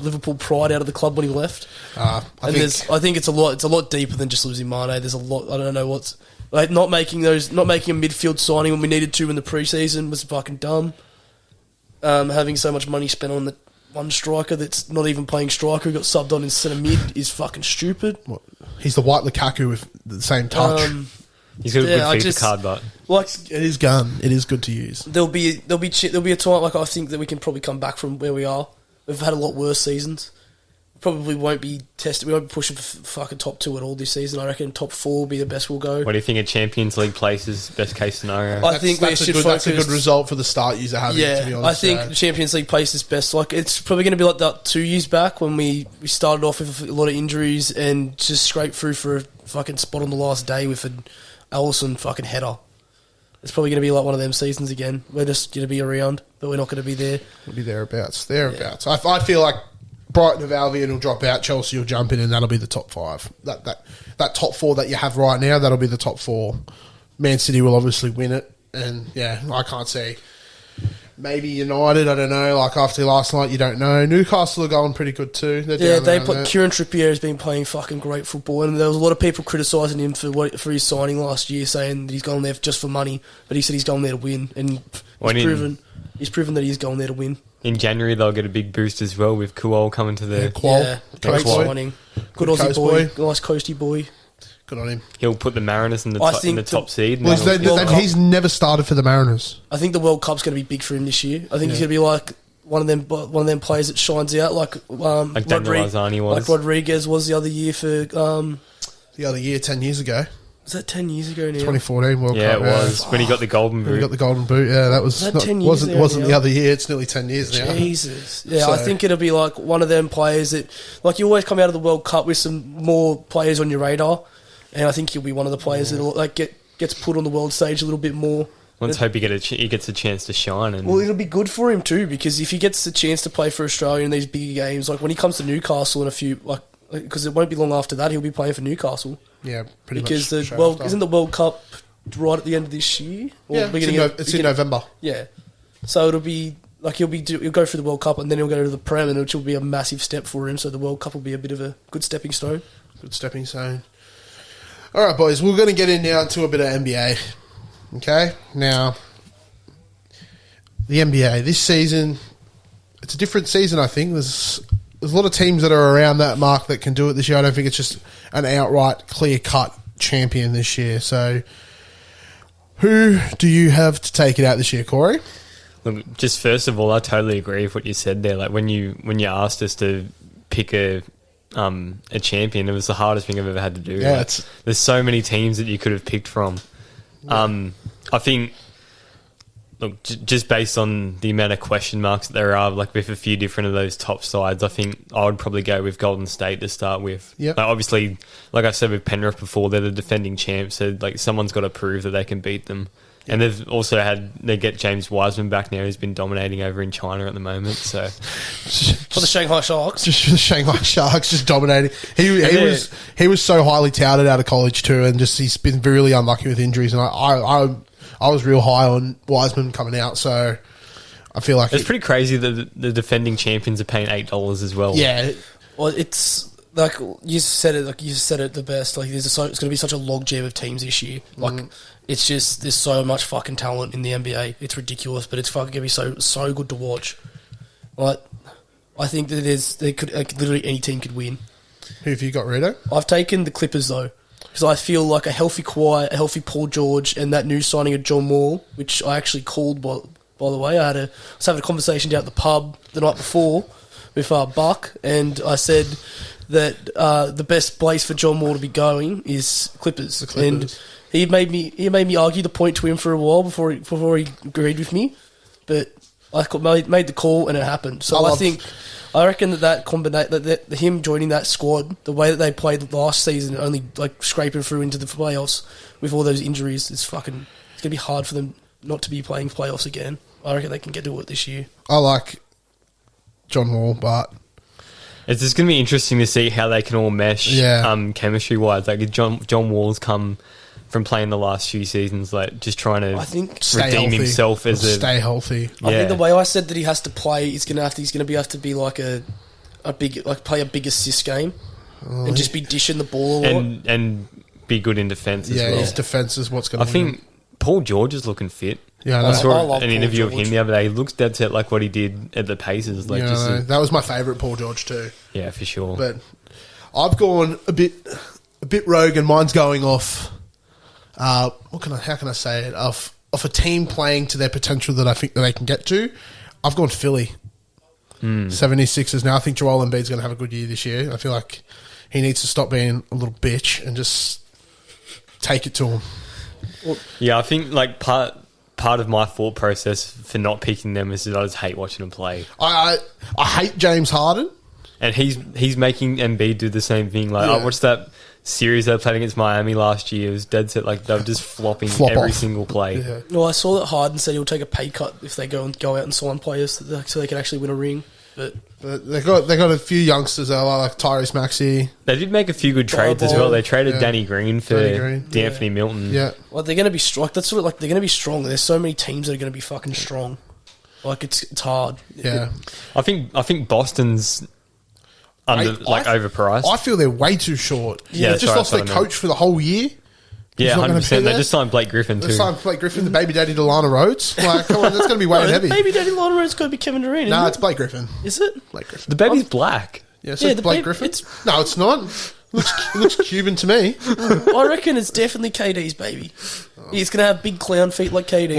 Liverpool pride out of the club when he left. I think It's a lot deeper than just losing Mane. There's a lot. I don't know what's like not making a midfield signing when we needed to in the preseason was fucking dumb. Having so much money spent on the one striker that's not even playing striker, who got subbed on instead of mid, is fucking stupid. he's the white Lukaku with the same touch. He's got a Yeah, I good FIFA just- card, but Like It is gun. It is good to use. there'll be a time like I think that we can probably come back from where we are. We've had a lot worse seasons. Probably won't be tested. We won't be pushing for fucking top 2 at all this season. I reckon top 4 will be the best we'll go. what do you think of Champions League places, best case scenario? I think we should that's a focus- good result for the start you're having. to be honest, I think the Champions League place is best. Like it's probably going to be like that 2 years back when we started off with a lot of injuries and just scraped through for a fucking spot on the last day with an Allison fucking header. It's probably going to be like one of them seasons again. We're just going to be around, but we're not going to be there. It'll be thereabouts. I feel like Brighton of Albion will drop out, Chelsea will jump in, and that'll be the top 5. That top 4 that you have right now, that'll be the top 4. Man City will obviously win it, and yeah, I can't see. Maybe United, I don't know. Like after last night, you don't know. Newcastle are going pretty good too. They're Yeah, down they there, put there. Kieran Trippier has been playing fucking great football, and there was a lot of people criticising him for his signing last year, saying that he's gone there just for money. But he said he's gone there to win, and he's proven that he's gone there to win. In January, they'll get a big boost as well with Kuol coming to the... Yeah, great Coast boy. signing. Good Good Aussie coast boy, boy. nice coasty boy. Good on him. He'll put the Mariners in the I top, think top seed. and Well, that'll- he's never started for the Mariners. I think the World Cup's going to be big for him this year. I think he's going to be like one of them players that shines out, like Like Daniel Arzani was. like Rodriguez was the other year for. The other year, 10 years ago, Was that 10 years ago now? 2014 World Yeah, Cup. it was. When he got the golden When he boot. got the golden boot. Yeah, that was that 10 years ago wasn't now? the other year. It's nearly 10 years now. Jesus. Yeah, I So- think it'll be like one of them players that, like, you always come out of the World Cup with some more players on your radar, and I think he'll be one of the players that like gets put on the world stage a little bit more. Let's hope he gets a chance to shine. And Well, it'll be good for him too, because if he gets the chance to play for Australia in these bigger games, like when he comes to Newcastle in a few, because it won't be long after that, he'll be playing for Newcastle. Yeah, pretty Because much. the straight World after. isn't the World Cup right at the end of this year? Or Yeah, it's in November. Yeah. So it'll be like he'll go through the World Cup and then he'll go to the Prem, and which will be a massive step for him. So the World Cup will be a bit of a good stepping stone. Good stepping stone. All right, boys, we're going to get in now into a bit of NBA. Okay? Now, the NBA, this season, it's a different season, I think. There's a lot of teams that are around that mark that can do it this year. I don't think it's just an outright, clear-cut champion this year. So, who do you have to take it out this year, Corey? Look, just first of all, I totally agree with what you said there. Like when you like, asked us to pick a champion, it was the hardest thing I've ever had to do. Yeah, like, there's so many teams that you could have picked from. I think, look, just based on the amount of question marks that there are, like with a few different of those top sides, I think I would probably go with Golden State to start with. Yep. Like, obviously, like I said with Penrith before, they're the defending champs, so like someone's got to prove that they can beat them. And they've also they get James Wiseman back now, who's been dominating over in China at the moment. So For the Shanghai Sharks. Just the Shanghai Sharks, just dominating. He was so highly touted out of college too, and just he's been really unlucky with injuries. And I was real high on Wiseman coming out, so I feel like it's pretty crazy that the defending champions are paying $8 as well. Yeah, Well, it's like you said it. Like you said it the best. Like it's going to be such a logjam of teams this year. Like it's just there's so much fucking talent in the NBA. It's ridiculous, but it's fucking going to be so good to watch. Like I think that literally any team could win. Who have you got, Rito? I've taken the Clippers though, because I feel like a healthy Kawhi, a healthy Paul George, and that new signing of John Wall, which I actually called by the way. I was having a conversation down at the pub the night before with Buck, and I said that the best place for John Wall to be going is Clippers. The Clippers. And he made me argue the point to him for a while before he agreed with me, but I made the call and it happened. So I reckon that him joining that squad, the way that they played last season, only like scraping through into the playoffs with all those injuries, it's gonna be hard for them not to be playing playoffs again. I reckon they can get to it this year. I like John Wall, but It's just going to be interesting to see how they can all mesh chemistry wise. Like John Wall's come from playing the last few seasons, like just trying to redeem himself as stay healthy. I think the way I said that he has to play, he's going to have to be like play a big assist game and just be dishing the ball a lot and be good in defense as well. Yeah, his defense is what's going to win. I think Paul George is looking fit. Yeah, I saw love an Paul interview George. of him the other day. He looks dead set like what he did at the Pacers. Like that was my favourite Paul George too. Yeah, for sure. But I've gone a bit rogue, and mine's going off. How can I say it? Off a team playing to their potential that I think that they can get to. I've gone Philly. 76ers now. I think Joel Embiid's going to have a good year this year. I feel like he needs to stop being a little bitch and just take it to him. Yeah, I think like part of my thought process for not picking them is that I just hate watching them play. I hate James Harden. And he's making Embiid do the same thing. Like I watched that series they played against Miami last year. It was dead set. Like they were just flopping every single play. Yeah. Well, I saw that Harden said he'll take a pay cut if they go out and sign players so they can actually win a ring. But they got a few youngsters there, like Tyrese Maxey. They did make a few good trades as well. They traded Danny Green for Danny D'Anthony Milton. Yeah. well, they're going to be strong. That's sort of like they're going to be strong. There's so many teams that are going to be fucking strong. Like it's hard. Yeah. I think Boston's overpriced. I feel they're way too short. Yeah, They just lost their coach for the whole year. Yeah, not gonna 100%. be They there. just signed Blake Griffin too. They signed Blake Griffin, the baby daddy to Lana Rhodes. Like, come on, that's going to be weighing heavy. Baby daddy Lana Rhodes going to be Kevin Durant. Nah, Isn't it's Blake Griffin. Is it? Blake Griffin. The baby's black. Yeah, so Yeah, it's the Blake baby- Griffin. it's- No, it's not. It looks Cuban to me. I reckon it's definitely KD's baby. He's going to have big clown feet like KD.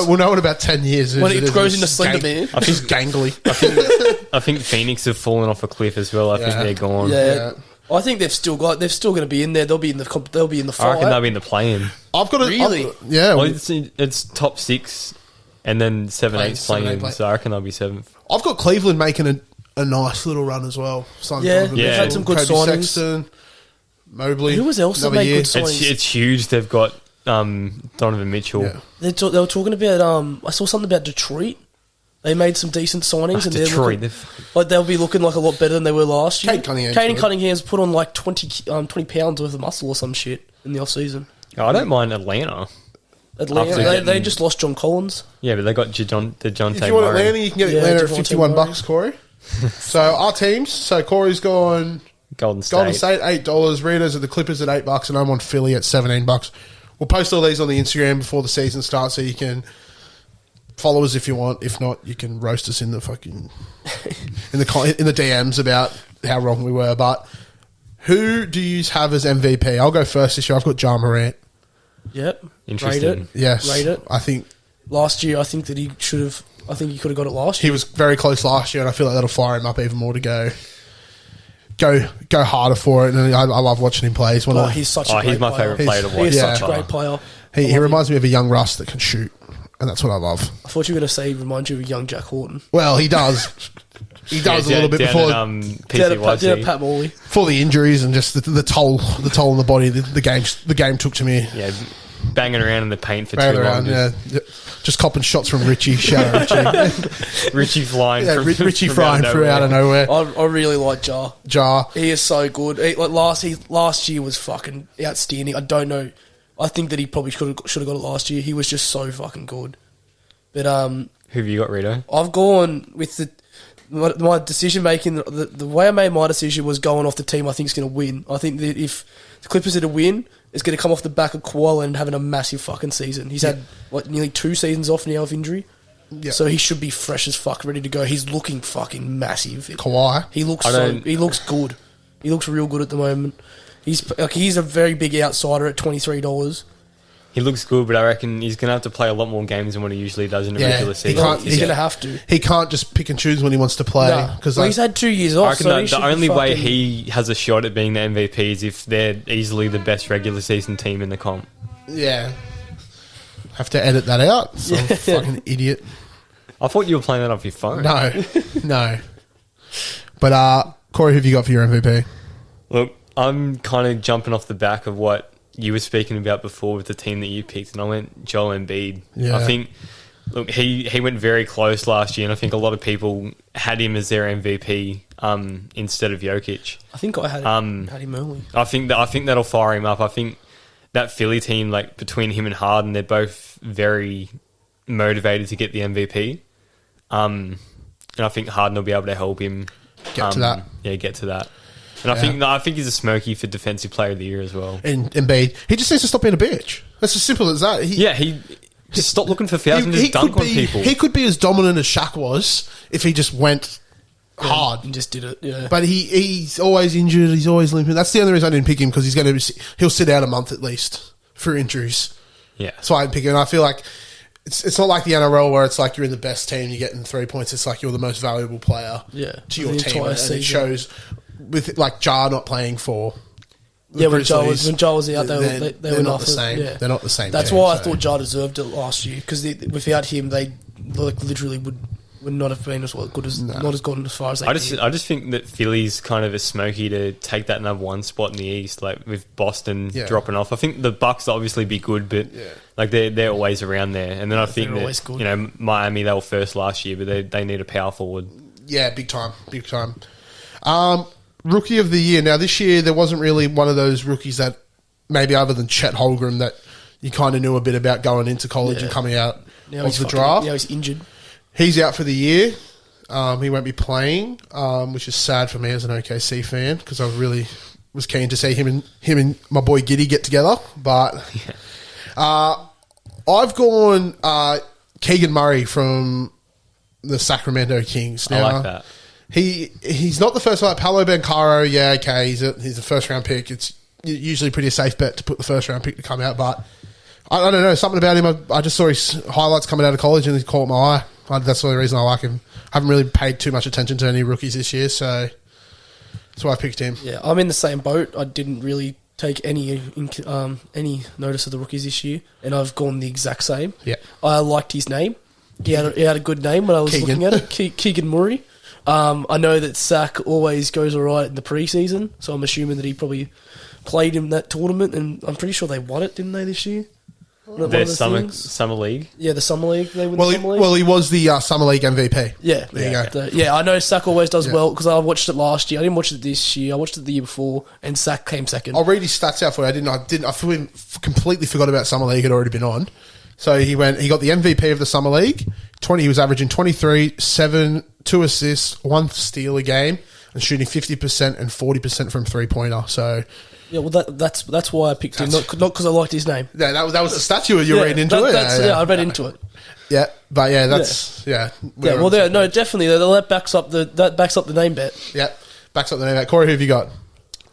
We'll know in about 10 years. When it grows into Slender Man. I think it's gangly. I think Phoenix have fallen off a cliff as well. I think they're gone. Yeah. I think they're still going to be in there. They'll be in the I fight. reckon they'll be in the play-in. I've got a Really? yeah. Well, it's top 6 and then 7, 8 7, 8 play-in. So I reckon they'll be 7th. I've got Cleveland making a nice little run as well. Signed Yeah, Donovan they've Mitchell, had some good Kobe signings. Sexton, Mobley. Who was else that another made year. good signings? It's huge. They've got Donovan Mitchell. Yeah. They were talking about. I saw something about Detroit. They made some decent signings, and Detroit. they'll be looking like a lot better than they were last year. Kate Cunningham's Kate good. Cunningham's put on like 20 pounds worth of muscle or some shit in the off season. I don't mind Atlanta. Atlanta, After they getting- just lost John Collins. Yeah, but they got DeJounte If you want Murray. Atlanta, you can get Yeah, Atlanta at Devontae $51, Corey. So our teams. So Corey's gone Golden State. Golden State $8. Rita's at the Clippers at $8, and I'm on Philly at $17. We'll post all these on the Instagram before the season starts, so you can follow us if you want. If not, you can roast us in the fucking in the DMs about how wrong we were. But who do you have as MVP? I'll go first this year. I've got Ja Morant. Yep. Interesting. Rate it. Yes, Rate it. I think Last year, I think that he should have. I think he could have got it last he year. was very close last year, and I feel like that'll fire him up even more to go harder for it. And I love watching him play. He's one Oh, of he's such a great He's my player. favourite player to He's- watch. He is Yeah. such a great player. he reminds me of a young Russ that can shoot, and that's what I love. I thought you were going to say he reminds you of a young Jack Horton. Well, he does. He does a little bit before PCYC. Pat Morley. for the injuries and just the toll on the body the game took to me. Yeah, banging around in the paint for Right too around, long. yeah. Just copping shots from Richie. Shout out Richie. Richie flying. Yeah, from, Richie from flying through out of nowhere. I really like Ja. Jar. He is so good. Last year was fucking outstanding. I don't know. I think that he probably should have got it last year. He was just so fucking good. But Who have you got, Rito? I've gone with my decision making. The way I made my decision was going off the team I think is going to win. I think that if the Clippers are to win, it's going to come off the back of Kawhi and having a massive fucking season. He's had nearly 2 seasons off now of injury, so he should be fresh as fuck, ready to go. He's looking fucking massive. Kawhi. He looks I don't- he looks good. He looks real good at the moment. He's a very big outsider at $23. He looks good, but I reckon he's going to have to play a lot more games than what he usually does in a Yeah, regular he season. can't- He's going to have to. He can't just pick and choose when he wants to play Nah. because Well, he's had 2 years I off. reckon So he the should be only way fucking- he has a shot at being the MVP is if they're easily the best regular season team in the comp. have to edit that out. Some fucking idiot. I thought you were playing that off your phone. No. But Corey, who have you got for your MVP? Look, I'm kind of jumping off the back of what you were speaking about before with the team that you picked, and I went Joel Embiid. Yeah. I think, look, he went very close last year, and I think a lot of people had him as their MVP instead of Jokic. I think I had him early. I think that'll fire him up. I think that Philly team, like between him and Harden, they're both very motivated to get the MVP. And I think Harden will be able to help him Get to that. Yeah, get to that. And I think he's a smoky for Defensive Player of the Year as well. And Embiid, he just needs to stop being a bitch. That's as simple as that. He just stop looking for fouls and just dunk on people. He could be as dominant as Shaq was if he just went hard. And just did it. Yeah. But he's always injured. He's always limping. That's the only reason I didn't pick him because he'll sit out a month at least for injuries. Yeah. That's why I didn't pick him. And I feel like it's not like the NRL where it's like you're in the best team, you're getting 3 points. It's like you're the most valuable player to your The team, entire and season. it shows with like Jar not playing for. Yeah, when Ja Grizzlies, was out, they they're were not the nothing. same. Yeah. They're not the same. That's team, why I so. thought Ja deserved it last year because without him, they literally would not have been as good as not as gone as far as they I did. just think that Philly's kind of a smoky to take that number 1 spot in the East, like with Boston dropping off. I think the Bucks will obviously be good, but like they're always around there. And then I think they're always that good. Miami, they were first last year, but they need a power forward. Yeah, big time. Rookie of the year. Now this year there wasn't really one of those rookies that maybe other than Chet Holmgren that you kind of knew a bit about going into college and coming out of the draft. Now he's injured. He's out for the year. He won't be playing, which is sad for me as an OKC fan because I really was keen to see him and my boy Giddy get together. But I've gone Keegan Murray from the Sacramento Kings. Now, I like that. He's not the first one. Paolo Banchero, yeah, okay, he's a first round pick. It's usually pretty a safe bet to put the first round pick to come out, but I don't know, something about him. I just saw his highlights coming out of college and he caught my eye. That's the only reason I like him. I haven't really paid too much attention to any rookies this year, so that's why I picked him. Yeah, I'm in the same boat. I didn't really take any notice of the rookies this year, and I've gone the exact same. Yeah. I liked his name. He had a good name when I was Keegan. looking at it. Keegan Murray. I know that Sack always goes all right in the preseason, so I'm assuming that he probably played in that tournament, and I'm pretty sure they won it, didn't they, this year? One of Their the summer things? league. Yeah, the Summer League. They won the Summer League. He was the Summer League MVP. Yeah, There you go. I know Sack always does Yeah. well because I watched it last year. I didn't watch it this year. I watched it the year before, and Sack came second. I'll read his stats out for you. I completely forgot about Summer League. Had already been on. So he got the MVP of the Summer League. He was averaging 23, 7, 2 assists, 1 steal a game, and shooting 50% and 40% from 3-pointer. So Yeah, well, that's why I picked him, not because I liked his name. yeah, that was the statue you were reading into it. I read into it. Yeah, but yeah, that's Yeah, well, no, definitely that backs up the name bet. Yeah, backs up the name. Corey, who have you got?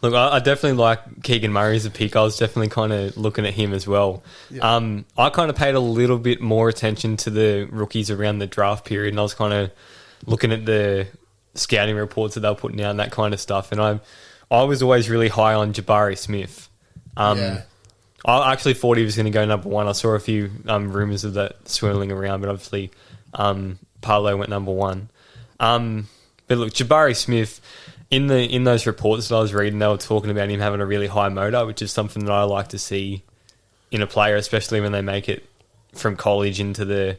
Look, I definitely like Keegan Murray as a pick. I was definitely kind of looking at him as well. Yeah. I kind of paid a little bit more attention to the rookies around the draft period, and I was kind of looking at the scouting reports that they were putting out and that kind of stuff. And I was always really high on Jabari Smith. Yeah. I actually thought he was going to go number 1. I saw a few rumours of that swirling around, but obviously Paolo went number 1. But look, Jabari Smith, in those reports that I was reading, they were talking about him having a really high motor, which is something that I like to see in a player, especially when they make it from college into the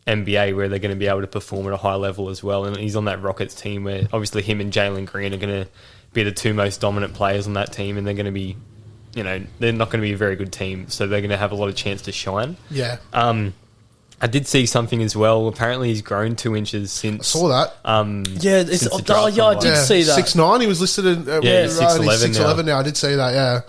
NBA, where they're going to be able to perform at a high level as well. And he's on that Rockets team where obviously him and Jalen Green are going to be the 2 most dominant players on that team, and they're going to be, they're not going to be a very good team, so they're going to have a lot of chance to shine. Yeah. I did see something as well. Apparently, he's grown 2 inches since. I saw that. Yeah, I did see that. 6'9", he was listed in. 6'11" 6'11" now. I did see that. Yeah.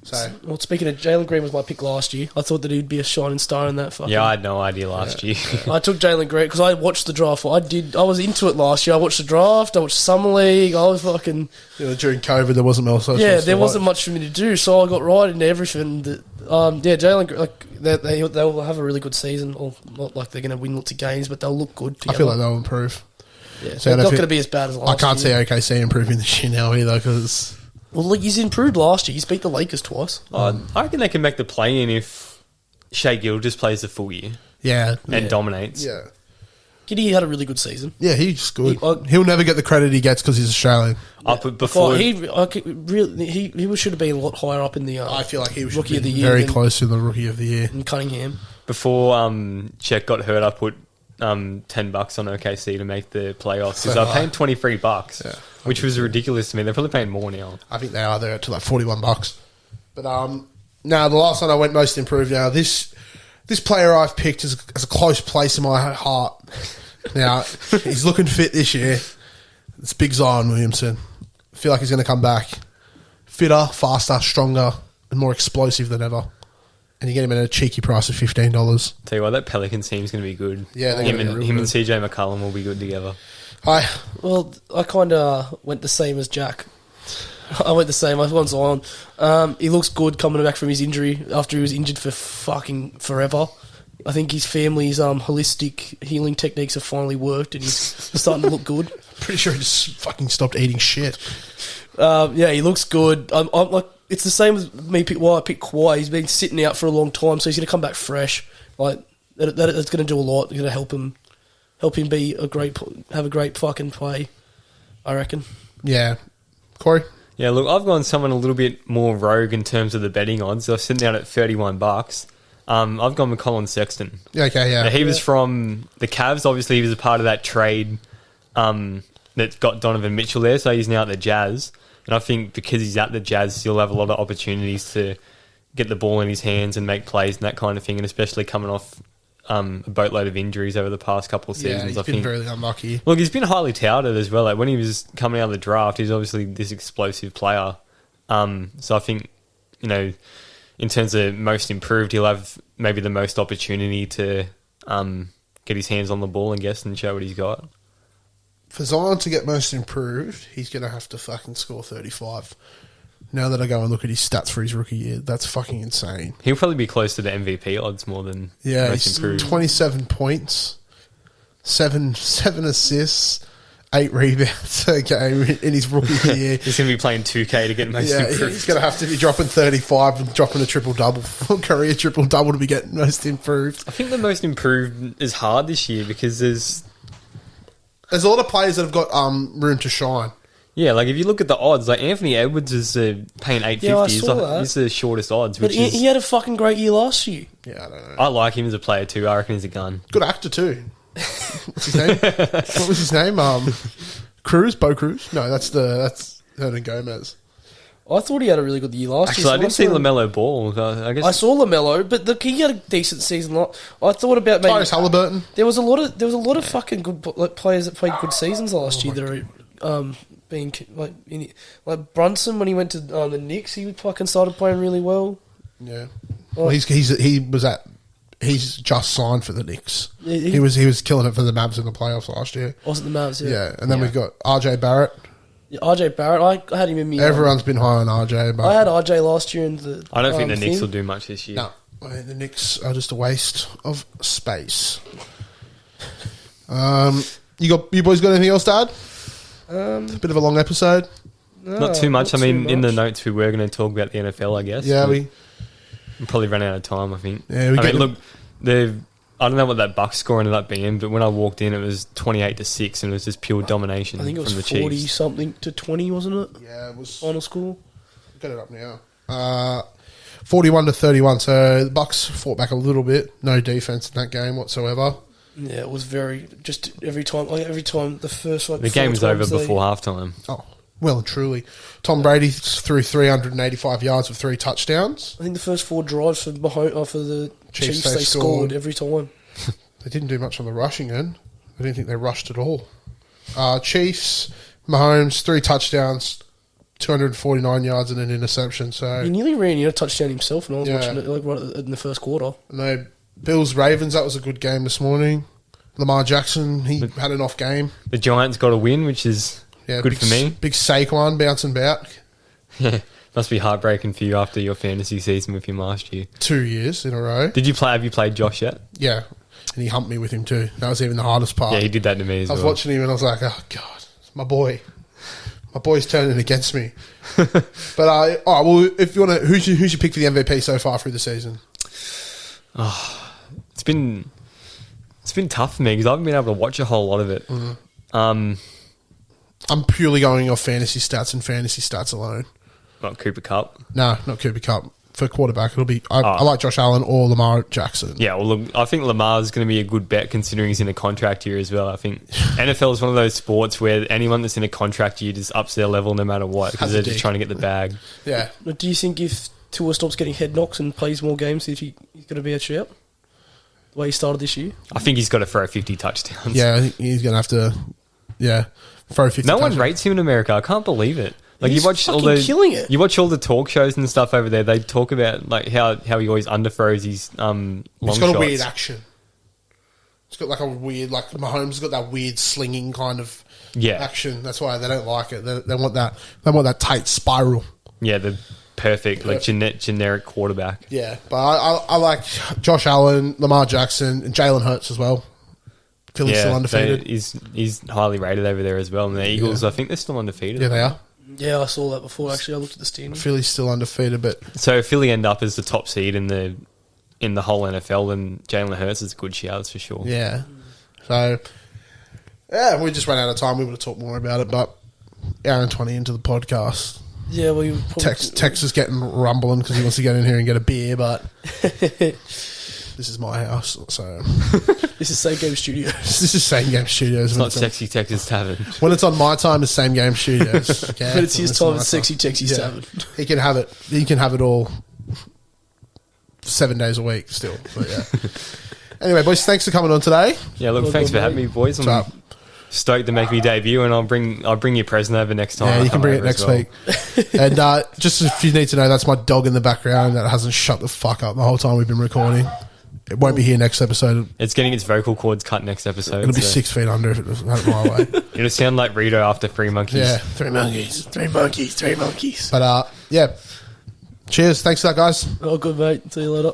So Well, speaking of, Jalen Green was my pick last year. I thought that he'd be a shining star in that fucking... Yeah, I had no idea last year. I took Jalen Green because I watched the draft. I was into it last year. I watched the draft. I watched Summer League. I was fucking... during COVID, there wasn't much. There wasn't much for me to do, so I got right into everything. Jalen Green, they will have a really good season. Or not like they're going to win lots of games, but they'll look good together. I feel like they'll improve. Yeah, So they're not I don't going to be as bad as last year. I can't see OKC improving this year now either because... Well, look, he's improved last year. He's beat the Lakers twice. I reckon they can make the play-in if Shea Gilgeous plays the full year and dominates. Yeah. Giddy had a really good season. Yeah, he's good. He'll never get the credit he gets because he's Australian. Before he should have been a lot higher up in the. I feel like he was Rookie of the Year very than- close to the Rookie of the Year. in Cunningham. Before Chet got hurt, I put $10 on OKC to make the playoffs because So I paid $23, Yeah. which was ridiculous to me. They're probably paying more now. I think they are there to like $41. But now the last one I went most improved. Now this player I've picked is a close place in my heart. Now he's looking fit this year. It's Big Zion Williamson. I feel like he's going to come back fitter, faster, stronger, and more explosive than ever. And you get him at a cheeky price of $15. Tell you what, that Pelicans team's going to be good. Yeah, they're him gonna be and real him and good. CJ McCollum will be good together. Hi. Well, I kind of went the same as Jack. I went the same. I went Zion. He looks good coming back from his injury after he was injured for fucking forever. I think his family's holistic healing techniques have finally worked, and he's starting to look good. Pretty sure he just fucking stopped eating shit. Yeah, he looks good. I'm like, it's the same as me. Why I picked Kawhi. He's been sitting out for a long time, so he's going to come back fresh. Like that's going to do a lot. It's going to help him be have a great fucking play. I reckon. Yeah. Corey? Yeah, look, I've gone someone a little bit more rogue in terms of the betting odds. I've sitting down at $31. I've gone with Colin Sexton. Yeah, okay, yeah. He was from the Cavs. Obviously, he was a part of that trade that got Donovan Mitchell there, so he's now at the Jazz. And I think because he's at the Jazz, he'll have a lot of opportunities to get the ball in his hands and make plays and that kind of thing, and especially coming off a boatload of injuries over the past couple of seasons. Yeah, he's I been think. very unlucky. Look, he's been highly touted as well. Like when he was coming out of the draft, he's obviously this explosive player. So I think, in terms of most improved, he'll have maybe the most opportunity to get his hands on the ball and show what he's got. For Zion to get most improved, he's going to have to fucking score 35. Now that I go and look at his stats for his rookie year, that's fucking insane. He'll probably be close to the MVP odds more than Yeah, most he's improved. 27 points, 7 assists, 8 rebounds a game in his rookie year. He's going to be playing 2K to get most Yeah, improved. he's going to have to be dropping 35 and dropping a triple-double, career triple-double to be getting most improved. I think the most improved is hard this year because there's a lot of players that have got room to shine. Yeah, like if you look at the odds, like Anthony Edwards is paying $8.50. Yeah, I saw that. He's the shortest odds. But Which he had a fucking great year last year. Yeah, I don't know. I like him as a player too. I reckon he's a gun. Good actor too. What's his name? What was his name? Cruz? Bo Cruz? No, that's Hernan Gomez. I thought he had a really good year last year. Actually, I didn't see LaMelo Ball. I guess I saw LaMelo, but he had a decent season. I thought about maybe Tyrese Halliburton. there was a lot of fucking good players that played good seasons last year that are being like Brunson when he went to the Knicks, he fucking started playing really well. Yeah. Well, he's just signed for the Knicks. Yeah, he was killing it for the Mavs in the playoffs last year. Was it the Mavs? Yeah, and then we've got RJ Barrett. Yeah, RJ Barrett. I had him in me. Everyone's been high on RJ, but I had RJ last year in the. I don't think the Knicks thing. will do much this year. no, I mean, the Knicks are just a waste of space. You boys got anything else to add? A bit of a long episode. Not too much. not I mean, too in the much. notes we were going to talk about the NFL, I guess. Yeah, but we we'll probably run out of time, I think. Yeah, I mean, look, I don't know what that Bucks score ended up being, but when I walked in, it was 28-6, and it was just pure domination I think it from was the 40 Chiefs. something to 20, wasn't it? yeah, it was Final score. Get it up now. 41-31. So the Bucks fought back a little bit. No defense in that game whatsoever. Yeah, it was very just every time the first The game was over before halftime. Oh, well and truly. Tom Brady threw 385 yards with 3 touchdowns. I think the first 4 drives for the Chiefs they they scored. scored every time. They didn't do much on the rushing end. I didn't think they rushed at all. Chiefs, Mahomes, 3 touchdowns, 249 yards and an interception. So He nearly ran a touchdown himself, and I was Yeah. watching it right in the first quarter. no, Bills Ravens. That was a good game this morning. Lamar Jackson, he had an off game. The Giants got a win, which is good big, for me. Big Saquon bouncing back. Must be heartbreaking for you after your fantasy season with him last year. 2 years in a row. Have you played Josh yet? Yeah, and he humped me with him too. That was even the hardest part. Yeah, he did that to me as I was well. watching him and I was like, oh God, my boy's turning against me. But all right, well, if you want to, who's your pick for the MVP so far through the season? It's been tough for me because I haven't been able to watch a whole lot of it. I'm purely going off fantasy stats and fantasy stats alone. Not Cooper Cup. No, not Cooper Cup. For quarterback, it'll be I like Josh Allen or Lamar Jackson. Yeah, well, look, I think Lamar's going to be a good bet considering he's in a contract year as well. I think NFL is one of those sports where anyone that's in a contract year just ups their level no matter what because Has a they're just dick. trying to get the bag. Yeah. But do you think if Tua stops getting head knocks and plays more games, he's going to be a shout? The way he started this year? I think he's got to throw 50 touchdowns. Yeah, I think he's going to have to, throw 50 No one touchdowns. rates him in America. I can't believe it. Like He's you watch all fucking the killing it. You watch all the talk shows and stuff over there. They talk about like how he always underthrows his long He's got shots. a weird action. It's got like a weird, like Mahomes has got that weird slinging kind of action. That's why they don't like it. They want that. They want that tight spiral. Yeah, the perfect like generic quarterback. Yeah, but I like Josh Allen, Lamar Jackson, and Jalen Hurts as well. Philly's still undefeated. He's highly rated over there as well. And the Eagles, I think they're still undefeated. Yeah, they are. Yeah, I saw that before. Actually, I looked at the standings. Philly's still undefeated, but So if Philly end up as the top seed in the whole NFL, then Jalen Hurts is a good shout, that's for sure. yeah. So yeah, we just ran out of time. We would have talked more about it, but hour and 20 into the podcast. Yeah, well, you probably... Tex is getting rumbling because he wants to get in here and get a beer, but this is my house, so This is Same Game Studios. this is Same Game Studios. It's not Sexy Texas Tavern. When it's on my time, it's Same Game Studios. Okay? But it's his When time, my it's Sexy Texas Tavern. He can have it. He can have it all 7 days a week still. But yeah. Anyway, boys, thanks for coming on today. Yeah, look, Well thanks done, for having me, boys. What's I'm up? stoked to make me debut, and I'll bring your present over next time. Yeah, I you can come bring it over next as well. week. And just if you need to know, that's my dog in the background that hasn't shut the fuck up the whole time we've been recording. It won't be here next episode. It's getting its vocal cords cut next episode. It'll be so 6 feet under if it doesn't have it my way. It'll sound like Rito after Three Monkeys. Yeah, 3 monkeys. 3 monkeys, 3 monkeys. But yeah, cheers. Thanks for that, guys. Oh, good, mate. See you later.